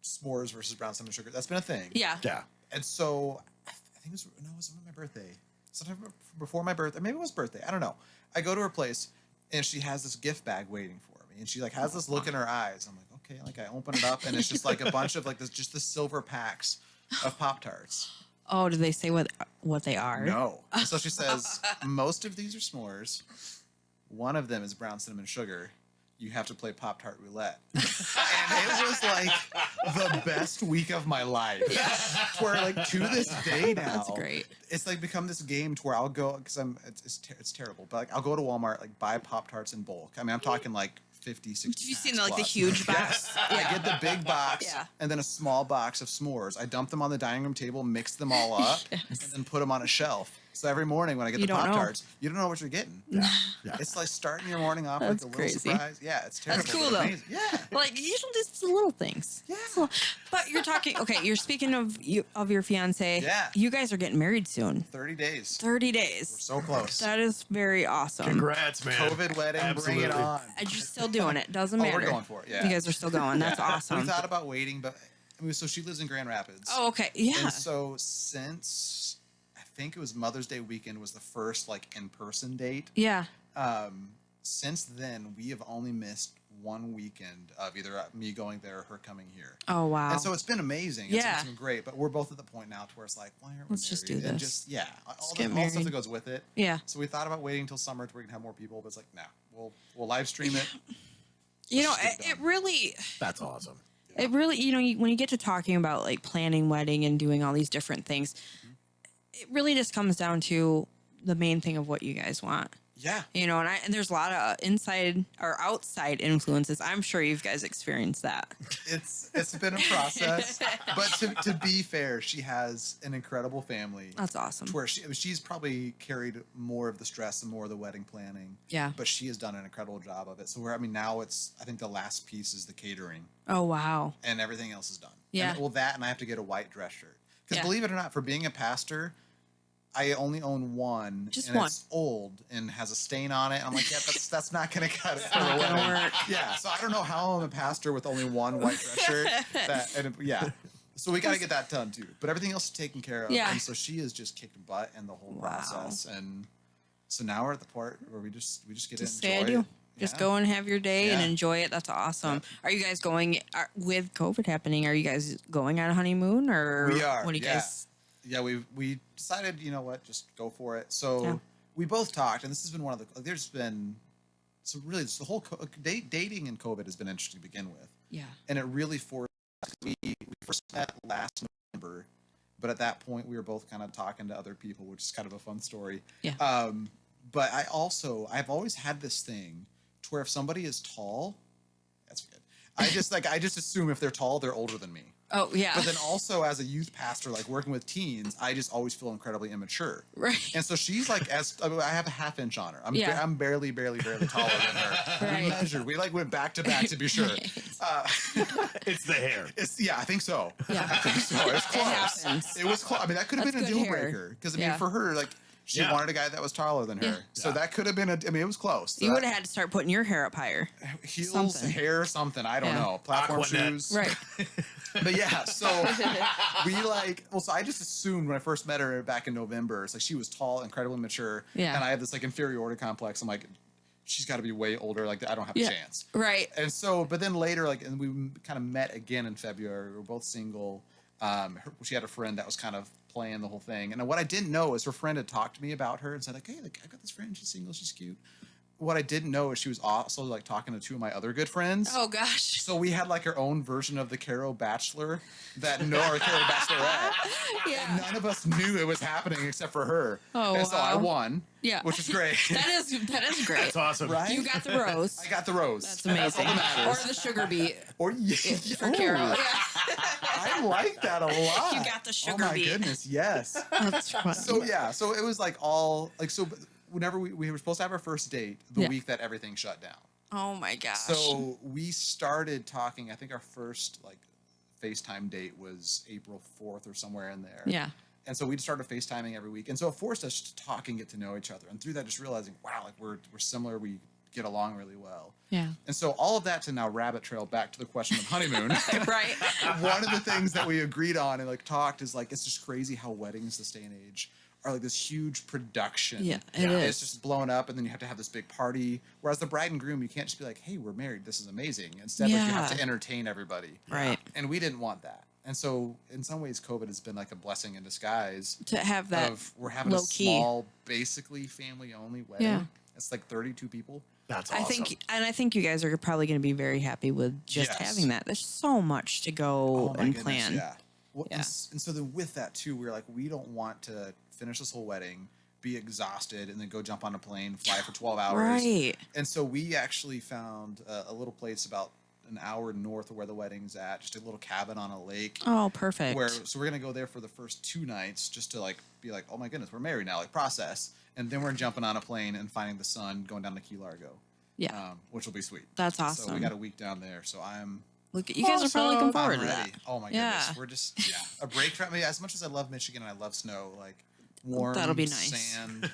s'mores versus brown cinnamon sugar. That's been a thing. Yeah. Yeah. And so I think it was my birthday. Sometime before my birthday, maybe it was birthday. I don't know. I go to her place and she has this gift bag waiting for me, and she like has this look in her eyes. I'm like, okay. Like I open it up and it's just like a bunch of like this, just the silver packs of Pop-Tarts. Oh, do they say what they are? No. So she says, most of these are s'mores. One of them is brown cinnamon sugar. You have to play Pop-Tart roulette. And it was like the best week of my life. Where like to this day now, That's great. it's like become this game to where I'll go, because it's terrible, but like I'll go to Walmart, like buy Pop-Tarts in bulk. I mean, I'm talking like 50, 60 Have you seen packs like the plus. huge box? I get the big box Yeah. and then a small box of s'mores. I dump them on the dining room table, mix them all up, and then put them on a shelf. So every morning when I get You the don't know. Pop-Tarts, you don't know what you're getting. Yeah. It's like starting your morning off That's with a little crazy. surprise. Yeah, it's terrible. That's cool, but though. amazing. Yeah. Like usually it's the little things. Yeah. So- but you're talking. Okay, you're speaking of your fiance. Yeah. You guys are getting married soon. 30 days. 30 days. So close. That is very awesome. Congrats, man. COVID wedding, bring it Absolutely. on. And you're still doing it. Doesn't Oh, matter. we're going for it, yeah. You guys are still going. That's awesome. We thought about waiting, but I mean, so she lives in Grand Rapids. Oh, okay. Yeah. And so since I think it was Mother's Day weekend was the first like in-person date. Yeah. Since then we have only missed one weekend of either me going there or her coming here. Oh wow. And so it's been amazing. Yeah. It's been great, but we're both at the point now to where it's like, why aren't we Let's just married? do And this. just yeah, all get the married. stuff that goes with it. yeah. So we thought about waiting until summer to where we can have more people, but it's like, no, we'll live stream it. You know, Let's just get it it done. really. That's awesome. It really, when you get to talking about like planning wedding and doing all these different things, it really just comes down to the main thing of what you guys want. Yeah. And there's a lot of inside or outside influences. I'm sure you guys experienced that. It's been a process, but to be fair, she has an incredible family. That's awesome. To where she's probably carried more of the stress and more of the wedding planning. Yeah. But she has done an incredible job of it. So now I think the last piece is the catering, Oh wow. and everything else is done. Yeah. And, and I have to get a white dress shirt because Yeah. believe it or not, for being a pastor, I only own one. Just and one. It's old and has a stain on it. I'm like, yeah, that's not gonna cut it for the Not gonna wedding. work. Yeah. So I don't know how I'm a pastor with only one white dress shirt. Yeah. So we got to get that done too. But everything else is taken care of. Yeah. And so she has just kicked butt in the whole Wow. process. And so now we're at the part where we just get Just in stay and at enjoy you. it. Just Yeah. go and have your day and Yeah. enjoy it. That's awesome. Are you guys going with COVID happening? Are you guys going on a honeymoon or We are. What do you yeah. guys? Yeah, we decided, you know what, just go for it. So Yeah. we both talked, and this has been one of the. There's been, so really, the whole dating and COVID has been interesting to begin with, Yeah. and it really forced. We first met last November, but at that point we were both kind of talking to other people, which is kind of a fun story. Yeah. But I've always had this thing to where if somebody is tall, that's good. I just assume if they're tall, they're older than me. Oh yeah. But then also as a youth pastor, like working with teens, I just always feel incredibly immature. Right. And so she's like, I have a half inch on her. Yeah. I'm barely taller than her. Right. We measured. We like went back to back to be sure. It's the hair. I think so. Yeah. I think so. It was close. happens. It was close. I mean, that could have That's been a good deal hair. breaker because Yeah. for her, like she Yeah. wanted a guy that was taller than her. Yeah. So Yeah. that could have been it was close. You would have had to start putting your hair up higher. heels, something. hair, something. I don't Yeah. know. Platform Aquanet. shoes. Right. But yeah, so so I just assumed when I first met her back in November, it's like she was tall, incredibly mature. Yeah. And I have this like inferiority complex. I'm like, she's got to be way older. Like I don't have Yeah. a chance. Right. And so, but then later, like, and we kind of met again in February. We were both single. She had a friend that was kind of playing the whole thing. And what I didn't know is her friend had talked to me about her and said, like, hey, like, I got this friend. She's single. She's cute. what I didn't know is she was also like talking to two of my other good friends. Oh gosh. So we had like our own version of the Caro Bachelor or Caro Bachelorette. Yeah. None of us knew it was happening except for her. Oh, and so I wow. won. Yeah. Which is great. That is great. That's awesome. Right? You got the rose. I got the rose. That's amazing. all that Or matters. the sugar beet Or for Carol. Yeah. I like that a lot. You got the sugar Oh my beet. goodness, yes. That's funny. So yeah, so it was like all like so. Whenever we were supposed to have our first date, the Yeah. week that everything shut down. Oh my gosh. So we started talking. I think our first like FaceTime date was April 4th or somewhere in there. Yeah. And so we started FaceTiming every week, and so it forced us to talk and get to know each other. And through that, just realizing, wow, like we're similar. We get along really well. Yeah. And so all of that to now rabbit trail back to the question of honeymoon. Right. One of the things that we agreed on and like talked is like it's just crazy how weddings this day and age are like this huge production. Yeah, it It's is. just blown up, and then you have to have this big party. Whereas the bride and groom, you can't just be like, "Hey, we're married. This is amazing." Instead, like, you have Yeah. to entertain everybody. Right. And we didn't want that. And so, in some ways, COVID has been like a blessing in disguise. To have that We're having a low key. small, basically family-only wedding. Yeah. It's like 32 people. That's awesome. I think you guys are probably going to be very happy with just Yes. having that. There's so much to go my and goodness, plan. Yeah. Well, Yeah. And so then with that too, we were like, we don't want to finish this whole wedding, be exhausted, and then go jump on a plane, fly for 12 hours. Right. And so we actually found a little place about an hour north of where the wedding's at, just a little cabin on a lake. Oh, perfect. So we're gonna go there for the first 2 nights just to like be like, oh my goodness, we're married now, like process, and then we're jumping on a plane and finding the sun, going down to Key Largo. Yeah. Which will be sweet. That's So awesome. we got a week down there, so I'm Look, you guys are probably looking forward I'm to ready. that. Oh my Yeah. goodness, we're just a break from me. As much as I love Michigan and I love snow, like warm That'll be nice. sand.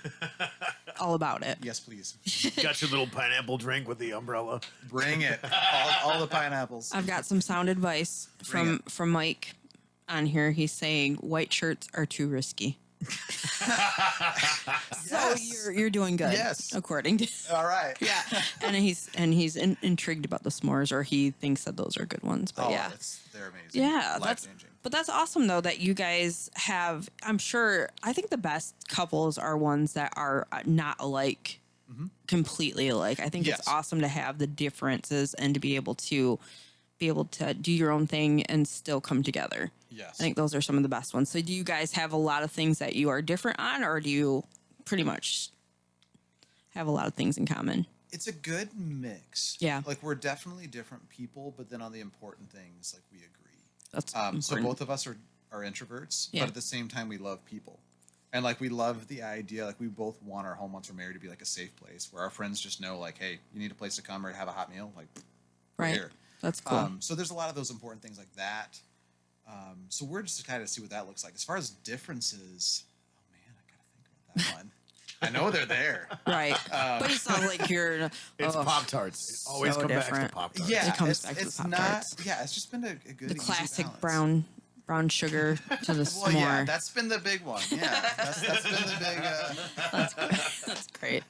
All about it. Yes, please, Got your little pineapple drink with the umbrella. bring it. All the pineapples. I've got some sound advice Bring from Mike on here. He's saying white shirts are too risky. So Yes. you're doing good. Yes. According to All right. yeah, and he's intrigued about the s'mores, or he thinks that those are good ones. But Oh, yeah, they're amazing. yeah, Life changing. but that's awesome though that you guys have. I'm sure. I think the best couples are ones that are not alike, completely alike. I think Yes. it's awesome to have the differences and to be able to do your own thing and still come together. Yes. I think those are some of the best ones. So do you guys have a lot of things that you are different on, or do you pretty much have a lot of things in common? It's a good mix. Yeah. Like we're definitely different people, but then on the important things, like we agree. That's So important. both of us are introverts, Yeah. but at the same time we love people. And like we love the idea, like we both want our home once we're married to be like a safe place where our friends just know like, hey, you need a place to come or have a hot meal, like we're Right. here. That's cool. So there's a lot of those important things like that. So we're just excited to see what that looks like. As far as differences, oh man, I gotta think about that one. I know they're there. Right. But it's not like you're. It's oh, Pop Tarts. It always so come back different. to Pop Tarts. Yeah, It comes it's, back to the it's Pop-Tarts. not. Yeah, it's just been a good the easy classic balance. brown sugar to the Well, s'more. yeah, that's been the big one. Yeah, that's been the big. That's great.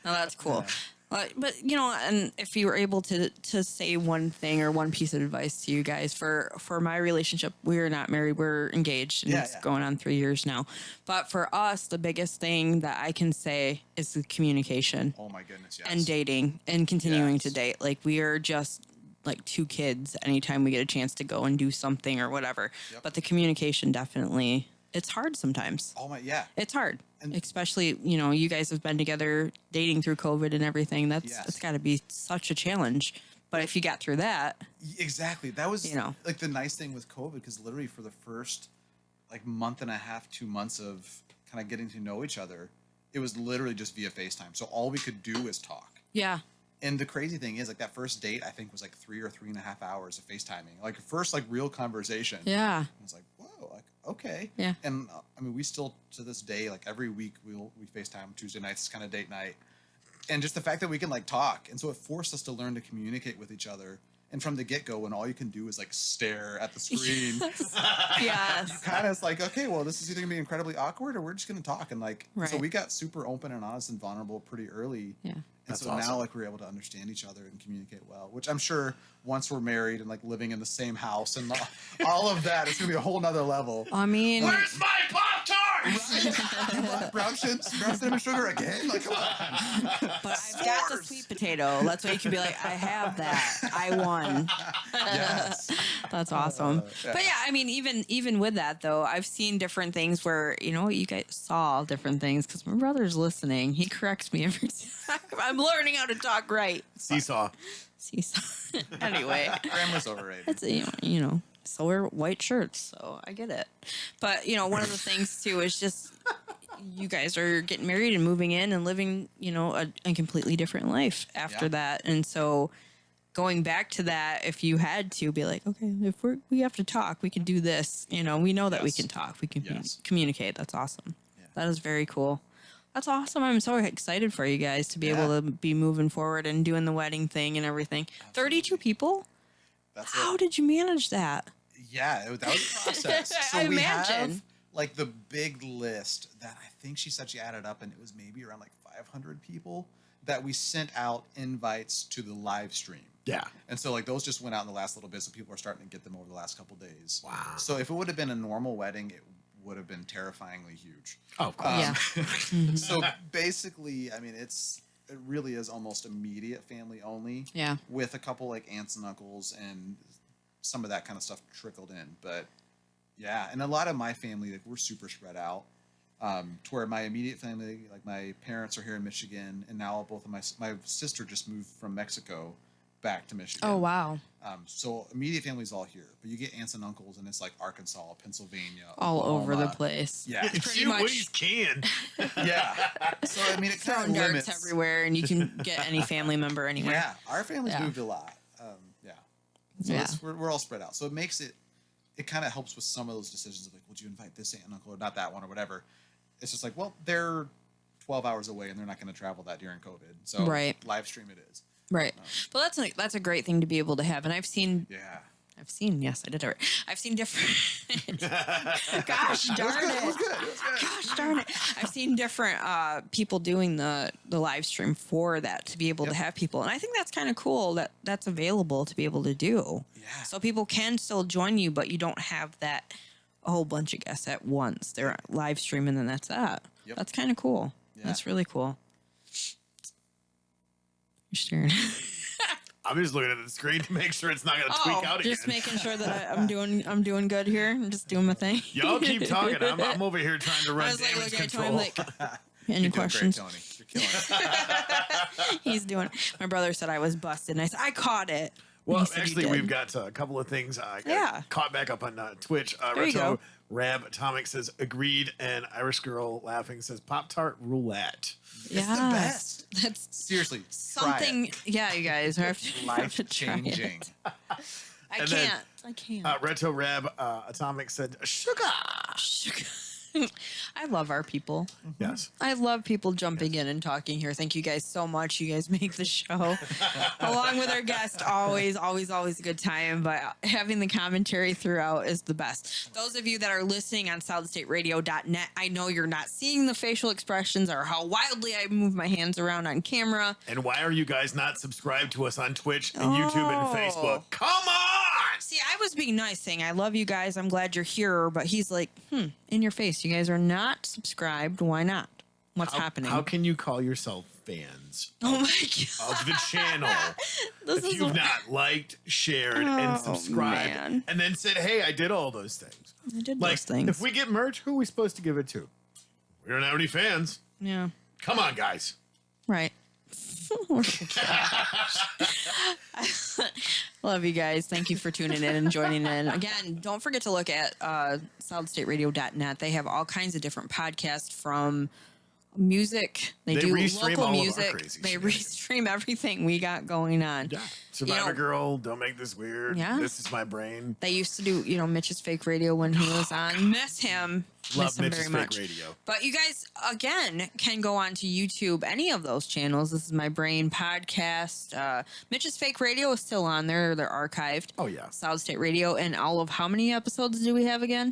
No, that's cool. But you know, and if you were able to say one thing or one piece of advice to you guys for my relationship, we're not married, we're engaged, and Yeah, it's yeah. going on 3 years now. But for us, the biggest thing that I can say is the communication Oh my goodness, yes. and dating and continuing to Yes. date. Like we are just like two kids anytime we get a chance to go and do something or whatever. Yep. But the communication definitely, it's hard sometimes. Oh my, yeah. It's hard, And- especially you guys have been together dating through COVID and everything. That's Yes. it's got to be such a challenge. But if you got through that, Exactly. That was You know. like the nice thing with COVID, because literally for the first like month and a half, 2 months of kind of getting to know each other, it was literally just via FaceTime. So all we could do is talk. yeah, And the crazy thing is, like that first date, I think was like 3 or 3.5 hours of FaceTiming. Like first, like real conversation. yeah, I was like, whoa, like okay. Yeah. And I mean, we still to this day, like every week, we FaceTime Tuesday nights, kind of date night, and just the fact that we can like talk, and so it forced us to learn to communicate with each other. And from the get go, when all you can do is like stare at the screen, yes, kind of it's like, okay, well, this is either gonna be incredibly awkward or we're just gonna talk. And like, so Right. we got super open and honest and vulnerable pretty early. yeah. And That's so awesome. now, like, we're able to understand each other and communicate well, which I'm sure once we're married and like living in the same house and all of that, it's gonna be a whole nother level. I mean, Where's my Pop Tart? You bought brown cinnamon sugar again? Like, come on. But I've got the sweet potato. That's why you can be like, I have that. I won. Yes. That's awesome. Yeah. But yeah, I mean, even with that though, I've seen different things where you guys saw different things because my brother's listening. He corrects me every time. I'm learning how to talk right. Seesaw. Anyway, Grandma's overrated. it's you know. So wear white shirts, so I get it. But one of the things too is just you guys are getting married and moving in and living, a completely different life after Yeah. that. And so going back to that, if you had to be like, okay, if we have to talk, we can do this. We know that we Yes. can talk, we can Yes. communicate. That's awesome. Yeah. That is very cool. That's awesome. I'm so excited for you guys to be Yeah. able to be moving forward and doing the wedding thing and everything. 32 people? That's How it. did you manage that? Yeah, that was a process. So I we imagine. have like the big list that I think she said she added up, and it was maybe around like 500 people that we sent out invites to the live stream. Yeah. And so like those just went out in the last little bit, so people are starting to get them over the last couple days. Wow. So if it would have been a normal wedding, it would have been terrifyingly huge. Oh, of course. Yeah. So basically, I mean, it really is almost immediate family only. Yeah. With a couple like aunts and uncles and some of that kind of stuff trickled in, but yeah, and a lot of my family, like we're super spread out. To where my immediate family, like my parents are here in Michigan, and now both of my sister just moved from Mexico back to Michigan. Oh, wow. So immediate family's all here, but you get aunts and uncles, and it's like Arkansas, Pennsylvania, All over the Oklahoma. place. Yeah, Pretty You much. always can. yeah. So I mean, it kind Throwing of darts limits everywhere, and you can get any family member anywhere. Yeah, our family's Yeah. moved a lot. Yeah, so Yeah. we're all spread out, so it makes it kind of helps with some of those decisions of like, would you invite this aunt and uncle or not that one or whatever. It's just like, well, they're 12 hours away and they're not going to travel that during COVID, so Right. live stream it is. Right. Well, that's a great thing to be able to have, and I've seen. Yeah. Yes, I did it right. I've seen different. Gosh darn it! It was good. It was good. Gosh darn it! I've seen different people doing the live stream for that to be able to Yep. have people, and I think that's kind of cool that that's available to be able to do. Yeah. So people can still join you, but you don't have that a whole bunch of guests at once. They're live streaming, and that's that. Yep. That's kind of cool. Yeah. That's really cool. You're staring. I'm just looking at the screen to make sure it's not going to tweak out again. Just making sure that I'm doing good here. I'm just doing my thing. Y'all keep talking. I'm over here trying to I run was like damage looking at control. Tony, like, any You're doing questions? great, Tony. You're killing it. He's doing. My brother said I was busted, and I said I caught it. And Well, he said, "You actually, did." we've got a couple of things. I got Yeah. caught back up on Twitch. There you Retro go. Rab Atomic says agreed, and Irish Girl laughing says Pop Tart Roulette. It's the best. That's Seriously, try something. it. Yeah, you guys have to Life have to try it. changing. I And then, can't. I can't. Retro Rab Atomic said sugar. I love our people. Yes. I love people jumping in and talking here. Thank you guys so much. You guys make the show, along with our guest, always a good time. But having the commentary throughout is the best. Those of you that are listening on solidstateradio.net, I know you're not seeing the facial expressions or how wildly I move my hands around on camera. And why are you guys not subscribed to us on Twitch and YouTube and Oh. Facebook? Come on! See, I was being nice, saying I love you guys. I'm glad you're here. But he's like, in your face. You guys are not subscribed. Why not? What's happening? How can you call yourself fans Oh my god! of the channel This if is you've not liked, shared, and Oh, subscribed, man. and then said, "Hey, I did all those things." I did Like, those things. if we get merch, who are we supposed to give it to? We don't have any fans. Yeah. Come on, guys. Right. Love you guys. Thank you for tuning in and joining in. Again, don't forget to look at solidstateradio.net. They have all kinds of different podcasts from music. They do restream local all of our music. crazy They shit. restream everything we got going on. Yeah. Survivor know- Girl, don't make this weird. Yeah. This is my brain. They used to do, Mitch's Fake Radio when he was on. Miss him. Love Miss him Mitch's very Fake much. Radio. But you guys, again, can go on to YouTube, any of those channels. This is My Brain podcast. Mitch's Fake Radio is still on there. They're archived. Oh, yeah. Solid State Radio. And all of how many episodes do we have again?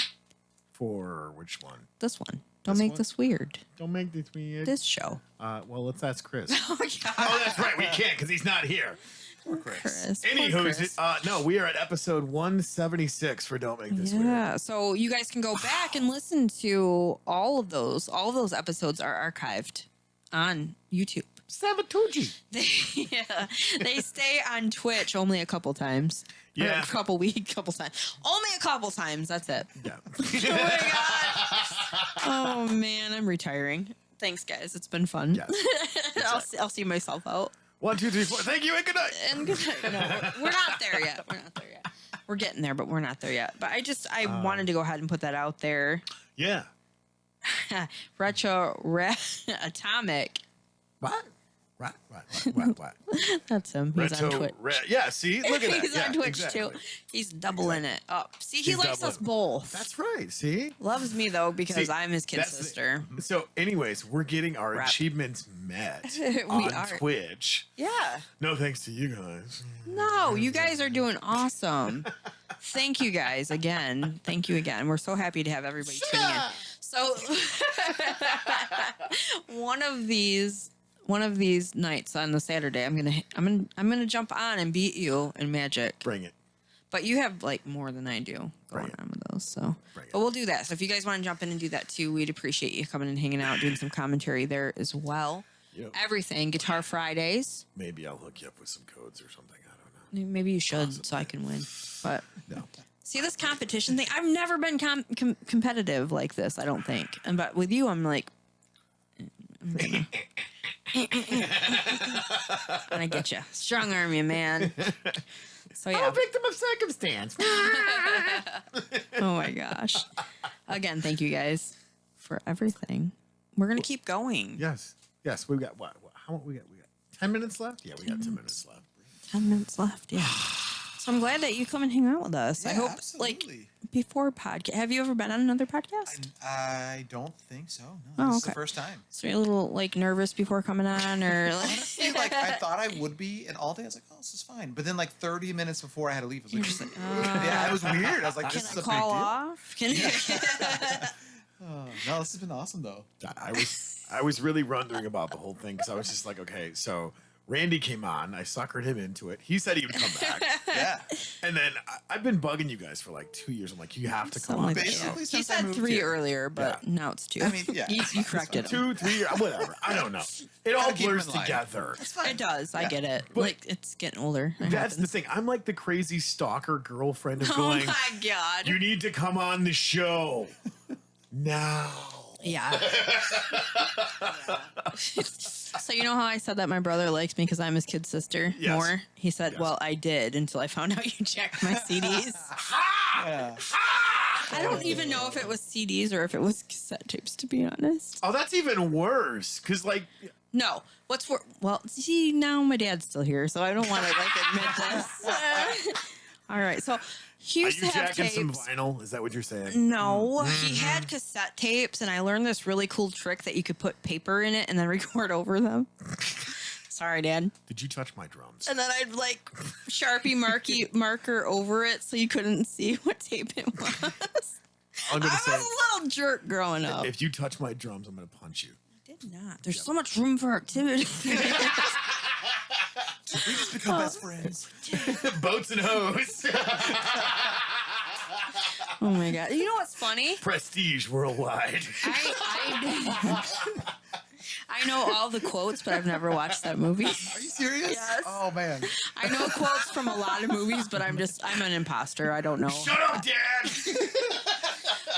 For which one? This one. Don't This make one? this weird. Don't make this weird. This show. Well, let's ask Chris. Oh, my God. Oh, that's right. We can't because he's not here. Poor Chris. Poor Anywho, Chris. no, we are at episode 176 for Don't Make This Weird. Yeah, so you guys can go back and listen to all of those. All of those episodes are archived on YouTube. Sabatucci. They stay on Twitch only a couple times. Or Yeah. a couple times. Only a couple times. That's it. Yeah. Oh my god. Oh man, I'm retiring. Thanks, guys. It's been fun. Yes. I'll see myself out. 1, 2, 3, 4. Thank you and good night. And good night. No, we're not there yet. We're getting there, but we're not there yet. But I wanted to go ahead and put that out there. Yeah. Atomic. What? What? That's him. He's on Twitch. Yeah, see? Look at that. He's Yeah, on Twitch exactly. too. He's doubling it up. See, he He's likes us doubling. both. That's right. See? Loves me though because See, I'm his kid that's the- sister. So, anyways, we're getting our Wrap. achievements met We on are. Twitch. Yeah. No thanks to you guys. No, you guys are doing awesome. Thank you guys again. Thank you again. We're so happy to have everybody tuning in. So one of these nights on the Saturday, I'm gonna jump on and beat you in Magic. Bring it. But you have like more than I do going Bring it. on with those. So, Bring it. but we'll do that. So if you guys want to jump in and do that too, we'd appreciate you coming and hanging out, doing some commentary there as well. Yep. Everything Guitar Fridays. Maybe I'll hook you up with some codes or something. I don't know. Maybe you should so I can win. But No. see this competition thing. I've never been competitive like this. I don't think. And but with you, I'm like, I'm gonna, and I get you. Strong arm you, man. So I'm yeah. a victim of circumstance. Oh my gosh. Again, thank you guys for everything. We're gonna keep going. Yes. Yes. We've got what? How we got? We got 10 minutes left? Yeah, we got 10 minutes left. 10 minutes left. Yeah. So I'm glad that you come and hang out with us. I Yeah, hope absolutely. like before podcast. Have you ever been on another podcast? I don't think so. No, Oh, this is the okay. first time. So you're a little like nervous before coming on, or like, Honestly, like I thought I would be, and all day I was like, "Oh, this is fine." But then, like 30 minutes before I had to leave, I was like, just like, "Yeah, it was weird." I was like, can "This I is a call big deal." off? Can Oh, no, this has been awesome though. I was really wondering about the whole thing because I was just like, okay, so Randy came on. I suckered him into it. He said he would come back. Yeah, And then I've been bugging you guys for like 2 years. I'm like, you have to come Something on. like the that, show. yeah. Basically, He since I said moved 3 here. earlier, but Yeah. now it's 2. I mean, yeah. you corrected him. 2, 3, whatever. I don't know. It all Gotta keep 'em blurs in line. together. That's fine. It does. I Yeah. get it. But- like it's getting older. It That's the happens. thing. I'm like the crazy stalker girlfriend of Oh going, my god. you need to come on the show now. Yeah. So you know how I said that my brother likes me because I'm his kid sister Yes. more? He said, Yes. well, I did until I found out you checked my CDs. Yeah. I don't even know if it was CDs or if it was cassette tapes, to be honest. Oh, that's even worse. Because, like, No. What's for? Well, see, now my dad's still here, so I don't want to like admit this. All right, so he are used you to have jacking tapes. some vinyl? Is that what you're saying? No, he had cassette tapes, and I learned this really cool trick that you could put paper in it and then record over them. Sorry, Dad. Did you touch my drums? And then I'd like Sharpie marker over it so you couldn't see what tape it was. I'm I going to was say, a little jerk growing up. if you touch my drums, I'm going to punch you. I did not. There's so much room for activity. We just become best friends. Boats and hose. Oh my god! You know what's funny? Prestige worldwide. I know all the quotes, but I've never watched that movie. Are you serious? Yes. Oh man. I know quotes from a lot of movies, but I'm an imposter. I don't know. Shut up, Dad.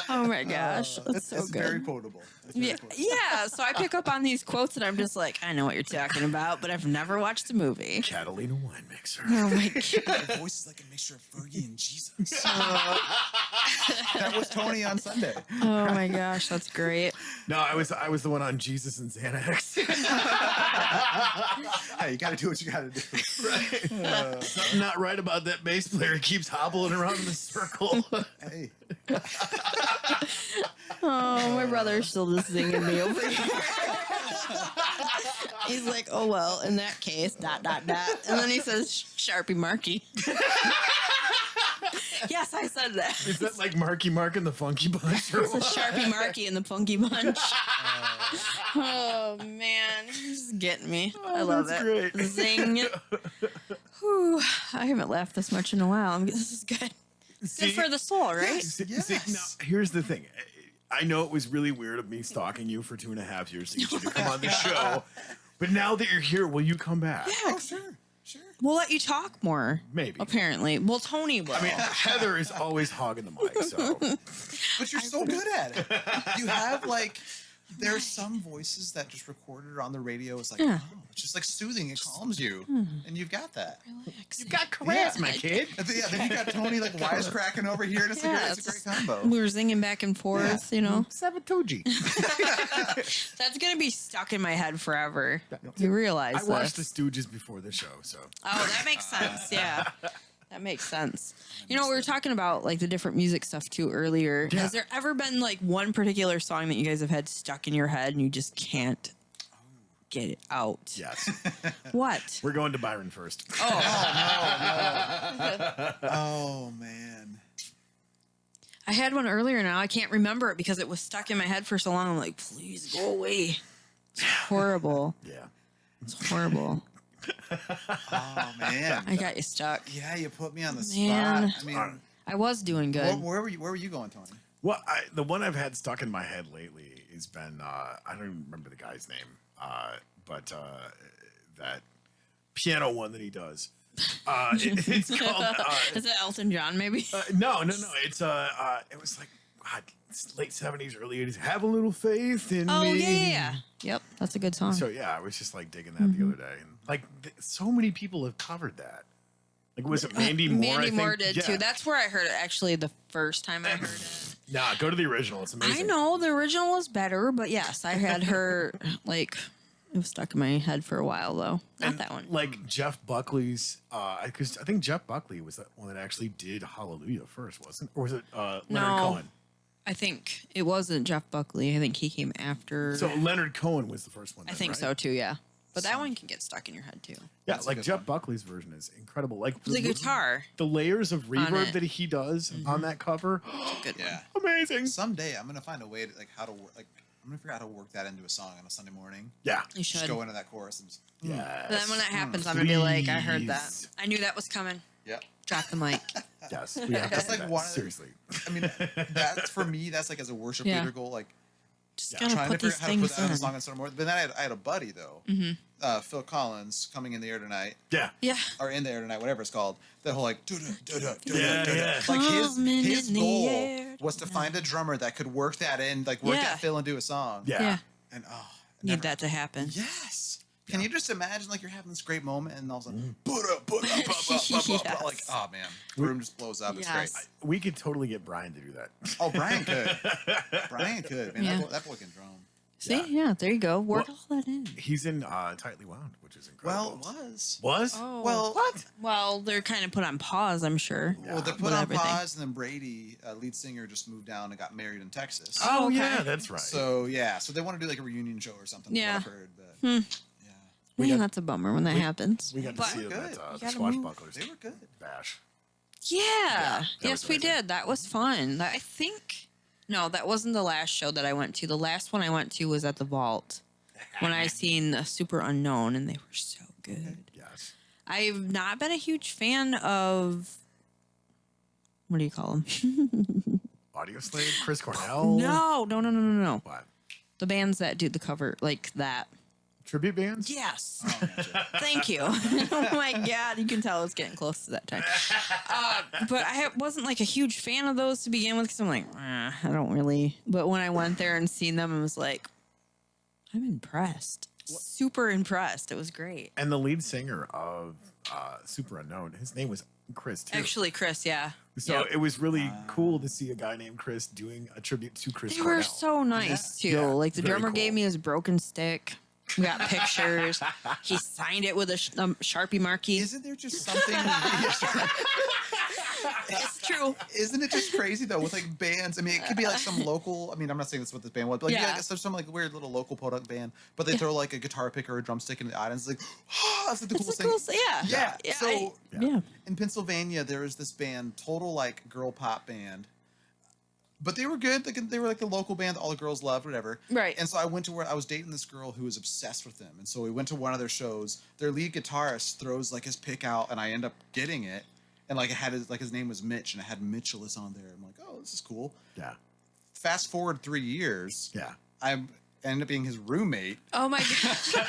Oh my gosh, that's It's, so it's good. very quotable. It's very Yeah, quotable. yeah. So I pick up on these quotes, and I'm just like, I know what you're talking about, but I've never watched the movie. Catalina wine mixer. Oh my god! Your voice is like a mixture of Fergie and Jesus. That was Tony on Sunday. Oh my gosh, that's great. No, I was the one on Jesus and Xanax. Hey, you got to do what you got to do. Right. Something not right about that bass player. He keeps hobbling around in a circle. Hey, Oh, my brother's still just singing me over here. He's like, oh well, in that case, ... And then he says, Sharpie Marky. Yes, I said that. Is that like Marky Mark and the Funky Bunch? Or It's a what? Sharpie Marky and the Funky Bunch. Oh man, he's getting me. I love that's it. great. Zing. Whew, I haven't laughed this much in a while. This is good. See, Good for the soul, right? see, Yes. now, here's the thing. I know it was really weird of me stalking you for 2.5 years to get you to come on the show. But now that you're here, will you come back? Oh, sure. We'll let you talk more. Maybe. Apparently. Well, Tony will. I mean, Heather is always hogging the mic, so. But you're so good at it. You have like, there's some voices that just recorded on the radio. It's like, Yeah. oh, it's just like soothing. It calms you, and you've got that. You've got charisma, kid. And then you got Tony like wisecracking over here. And it's, it's a great combo. We were singing back and forth, you know. Savatucci. That's going to be stuck in my head forever. You realize I watched this. the Stooges before the show, so. Oh, that makes sense. Yeah. That makes sense. You know, we were talking about like the different music stuff too earlier. Yeah. Has there ever been like one particular song that you guys have had stuck in your head and you just can't get it out? Yes. What? We're going to Byron first. Oh man. I had one earlier now. I can't remember it because it was stuck in my head for so long. I'm like, please go away. It's horrible. Yeah. It's horrible. Oh man. I got you stuck. Yeah, you put me on the Man. spot. I mean, I was doing good. where were you going, Tony? Well, the one I've had stuck in my head lately has been, I don't even remember the guy's name, but that piano one that he does. It's called. Is it Elton John, maybe? No. It's it was like God, it's late 70s, early 80s. Have a little faith in Oh, me. yeah. Yep, that's a good song. So yeah, I was just like digging that the other day, and like so many people have covered that. Like, was it Mandy Moore? Mandy I think? Moore did Yeah. too. That's where I heard it actually the first time I heard it. Nah, go to the original. It's amazing. I know the original was better, but yes, I had her like it was stuck in my head for a while though. Not And, that one. Like Jeff Buckley's, because I think Jeff Buckley was the one that actually did Hallelujah first, wasn't? Or was it Leonard No. Cohen? I think it wasn't Jeff Buckley. I think he came after. So Leonard Cohen was the first one. I then, think right? so too. Yeah, but that one can get stuck in your head too. Yeah, That's a like good Jeff one. Buckley's version is incredible. Like The guitar, the layers of reverb it. that he does on that cover, good Yeah. one. amazing. Someday I'm gonna find a way to like how to work. Like I'm gonna figure out how to work that into a song on a Sunday morning. Yeah, You Just should. go into that chorus and just, yes. Then when that happens, I'm gonna be like, I heard that. Please. I knew that was coming. yeah. Drop the mic. Yes, we have to That's do like that. one of the- Seriously. I mean, that's for me. That's like as a worship Yeah. leader goal. Like Just Yeah. gotta trying to put figure these out how to put things that in a in. song on Sunday morning. But then I had a buddy though, Phil Collins, coming in the air tonight, Yeah. Yeah. or in the air tonight, whatever it's called. That whole like Yeah. like Coming his in the goal air was to find a drummer that could work that in, like work Yeah. that fill and do a song. Yeah. Yeah. And Need that to happen. Yes. Can you just imagine like you're having this great moment and all of a sudden, Yes. like, oh man, the room just blows up. It's great. Yes. We could totally get Brian to do that. Oh, Brian could. Brian could. Man, Yeah. that boy can drum. See, yeah, there you go. Work Well- all that in. He's in Tightly Wound, which is Well, incredible. it was. Was? Oh. Well, What? Well, they're kind of put on pause, I'm sure. Well, they're put with on everything. pause, and then Brady, lead singer, just moved down and got married in Texas. Oh, okay. yeah, that's right. So yeah, so they want to do like a reunion show or something. Yeah. I've heard, but yeah, We Yeah, got- that's a bummer when that happens. we got to But- see him Good. at You the gotta Swashbucklers they were good. bash. Yeah. that Yes, was we amazing. did. That was fun. I think. No, that wasn't the last show that I went to. The last one I went to was at the Vault when I seen Super Unknown, and they were so good. Yes. I've not been a huge fan of. What do you call them? Audio Slave, Chris Cornell. No. What? The bands that do the cover like that. Tribute bands? Yes. Oh, gotcha. Thank you. Oh my God, you can tell it's getting close to that time. But I wasn't like a huge fan of those to begin with because I'm like, I don't really. But when I went there and seen them, I was like, I'm impressed. Super impressed. It was great. And the lead singer of Super Unknown, his name was Chris, too. Actually, Chris, yeah. So Yep. it was really cool to see a guy named Chris doing a tribute to Chris They Cornell. were so nice too. Yeah, Like the very drummer cool. gave me his broken stick. We got pictures. He signed it with a Sharpie marquee. Isn't there just something? It's true. Isn't it just crazy though with like bands? I mean, it could be like some local. I mean, I'm not saying this is what this band was, but like, Yeah. like some like weird little local product band, but they throw like a guitar pick or a drumstick in the audience. It's like, oh, that's like the It's coolest a thing. cool. Yeah. Yeah. So yeah. in Pennsylvania, there is this band, total like girl pop band, But they were good. They were like the local band that all the girls loved, whatever. Right. And so I went to where I was dating this girl who was obsessed with them. And so we went to one of their shows. Their lead guitarist throws like his pick out, and I end up getting it. And like it had his name was Mitch, and it had Mitchellus on there. I'm like, oh, this is cool. Yeah. Fast forward 3 years. Yeah. I ended up being his roommate. Oh my gosh. Oh,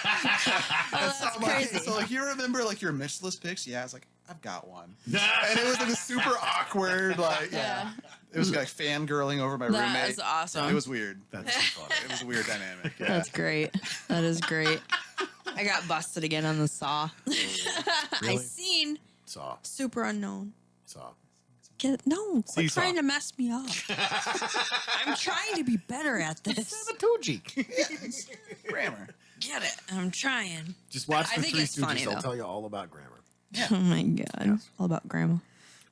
that's crazy. So like, you remember like your Mitchellus picks? Yeah, I was like, I've got one. And it was like a super awkward, like, Yeah. It was like fangirling over my That roommate. is awesome. It was weird. That's too funny. It was a weird dynamic. Yeah. That's great. That is great. I got busted again on the saw. I Really? seen Saw. Super Unknown. Saw. No, quit Seesaw. trying to mess me up. I'm trying to be better at this. Sabatouji. Grammar. Get it? I'm trying. Just watch I the think Three it's funny, Stooges. They'll though. tell you all about grammar. Oh my god. All about grandma.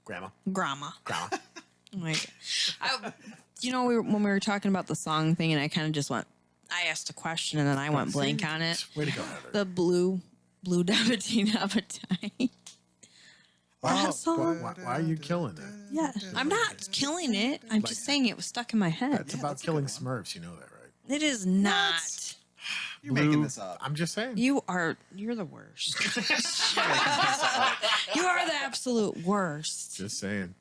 Grandma. Grandma. Grandma. Oh my god. When we were talking about the song thing, and I kind of just went, I asked a question and then I went blank on it. Way to go, Heather. The blue Davitina appetite. That song. Why are you killing it? Yeah, I'm not killing it. I'm just saying it was stuck in my head. It's about killing Smurfs. You know that, right? It is not. You're making this up. I'm just saying. You're the worst. You are the absolute worst. Just saying.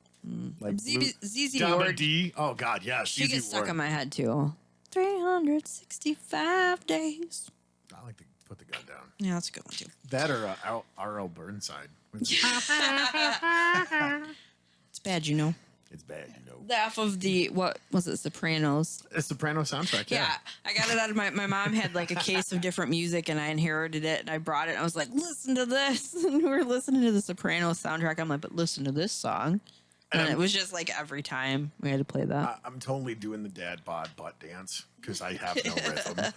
Like ZZ Dabba Ward. D. Oh God, yes. She ZZ gets stuck Ward. in my head too. 365 days. I like to put the gun down. Yeah, that's a good one too. That or R.L. Burnside. It's bad, you know. It's bad, you know. Half of the, what was it, Sopranos? It's Soprano soundtrack. Yeah, I got it out of my mom had like a case of different music and I inherited it and I brought it and I was like, listen to this. And we were listening to the Sopranos soundtrack. I'm like, but listen to this song. And it was just like every time we had to play that. I'm totally doing the dad bod butt dance because I have no rhythm.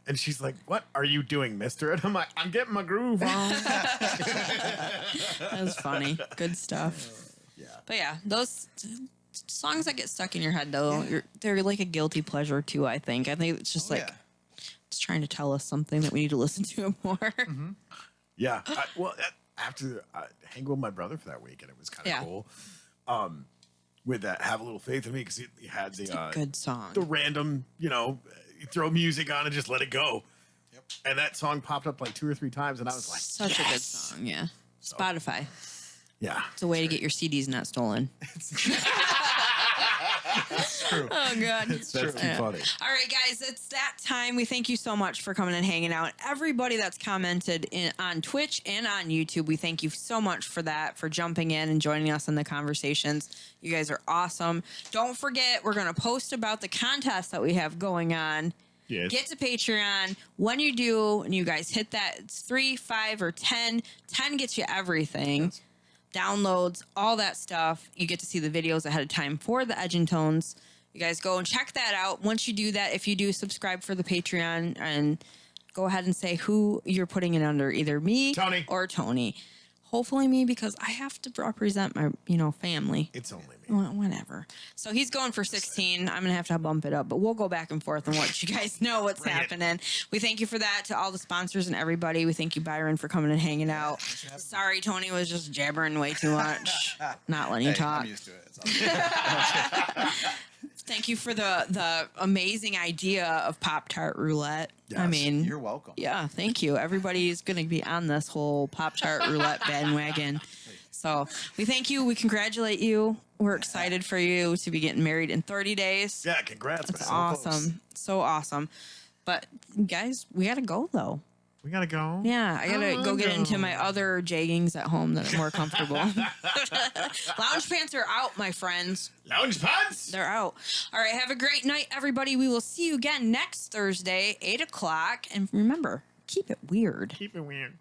And she's like, "What are you doing, mister?" And I'm like, "I'm getting my groove on." That was funny. Good stuff. Yeah. But yeah, those songs that get stuck in your head though, they're like a guilty pleasure too, I think. I think it's just it's trying to tell us something that we need to listen to more. Yeah. After hang with my brother for that week, and it was kind of cool. With that, have a little faith in me because he had the Good song. the random, you throw music on and just let it go. Yep. And that song popped up like 2 or 3 times, and I was like, Such a good song, yeah. Spotify. Yeah. It's a way to get your CDs not stolen. It's true. Oh, God. That's too funny. All right, guys, it's that time. We thank you so much for coming and hanging out. Everybody that's commented on Twitch and on YouTube, we thank you so much for that, for jumping in and joining us in the conversations. You guys are awesome. Don't forget, we're going to post about the contest that we have going on. Yes. Get to Patreon. When you do, and you guys hit that, it's 3, 5, or 10. 10 gets you everything. Downloads, all that stuff. You get to see the videos ahead of time for the Edge and Tones. You guys go and check that out. Once you do that, if you do subscribe for the Patreon, and go ahead and say who you're putting it under, either me Tony. or Tony. Hopefully me, because I have to represent my, family. It's only me. Whatever. So he's going for 16. I'm going to have to bump it up, but we'll go back and forth and let you guys know what's happening. We thank you for that, to all the sponsors and everybody. We thank you, Byron, for coming and hanging out. Sorry, Tony was just jabbering way too much. Not letting you talk. I'm used to it. It's all good. Thank you for the amazing idea of Pop-Tart roulette. I Yes. mean, You're welcome. yeah, thank you. Everybody's going to be on this whole Pop-Tart roulette bandwagon. So we thank you. We congratulate you. We're excited for you to be getting married in 30 days. Yeah, congrats, It's man. awesome. So awesome. But guys, we got to go though. We gotta go. Yeah, I got to go get into my other jeggings at home that are more comfortable. Lounge pants are out, my friends. Lounge pants. They're out. All right, have a great night, everybody. We will see you again next Thursday, 8 o'clock. And remember, keep it weird. Keep it weird.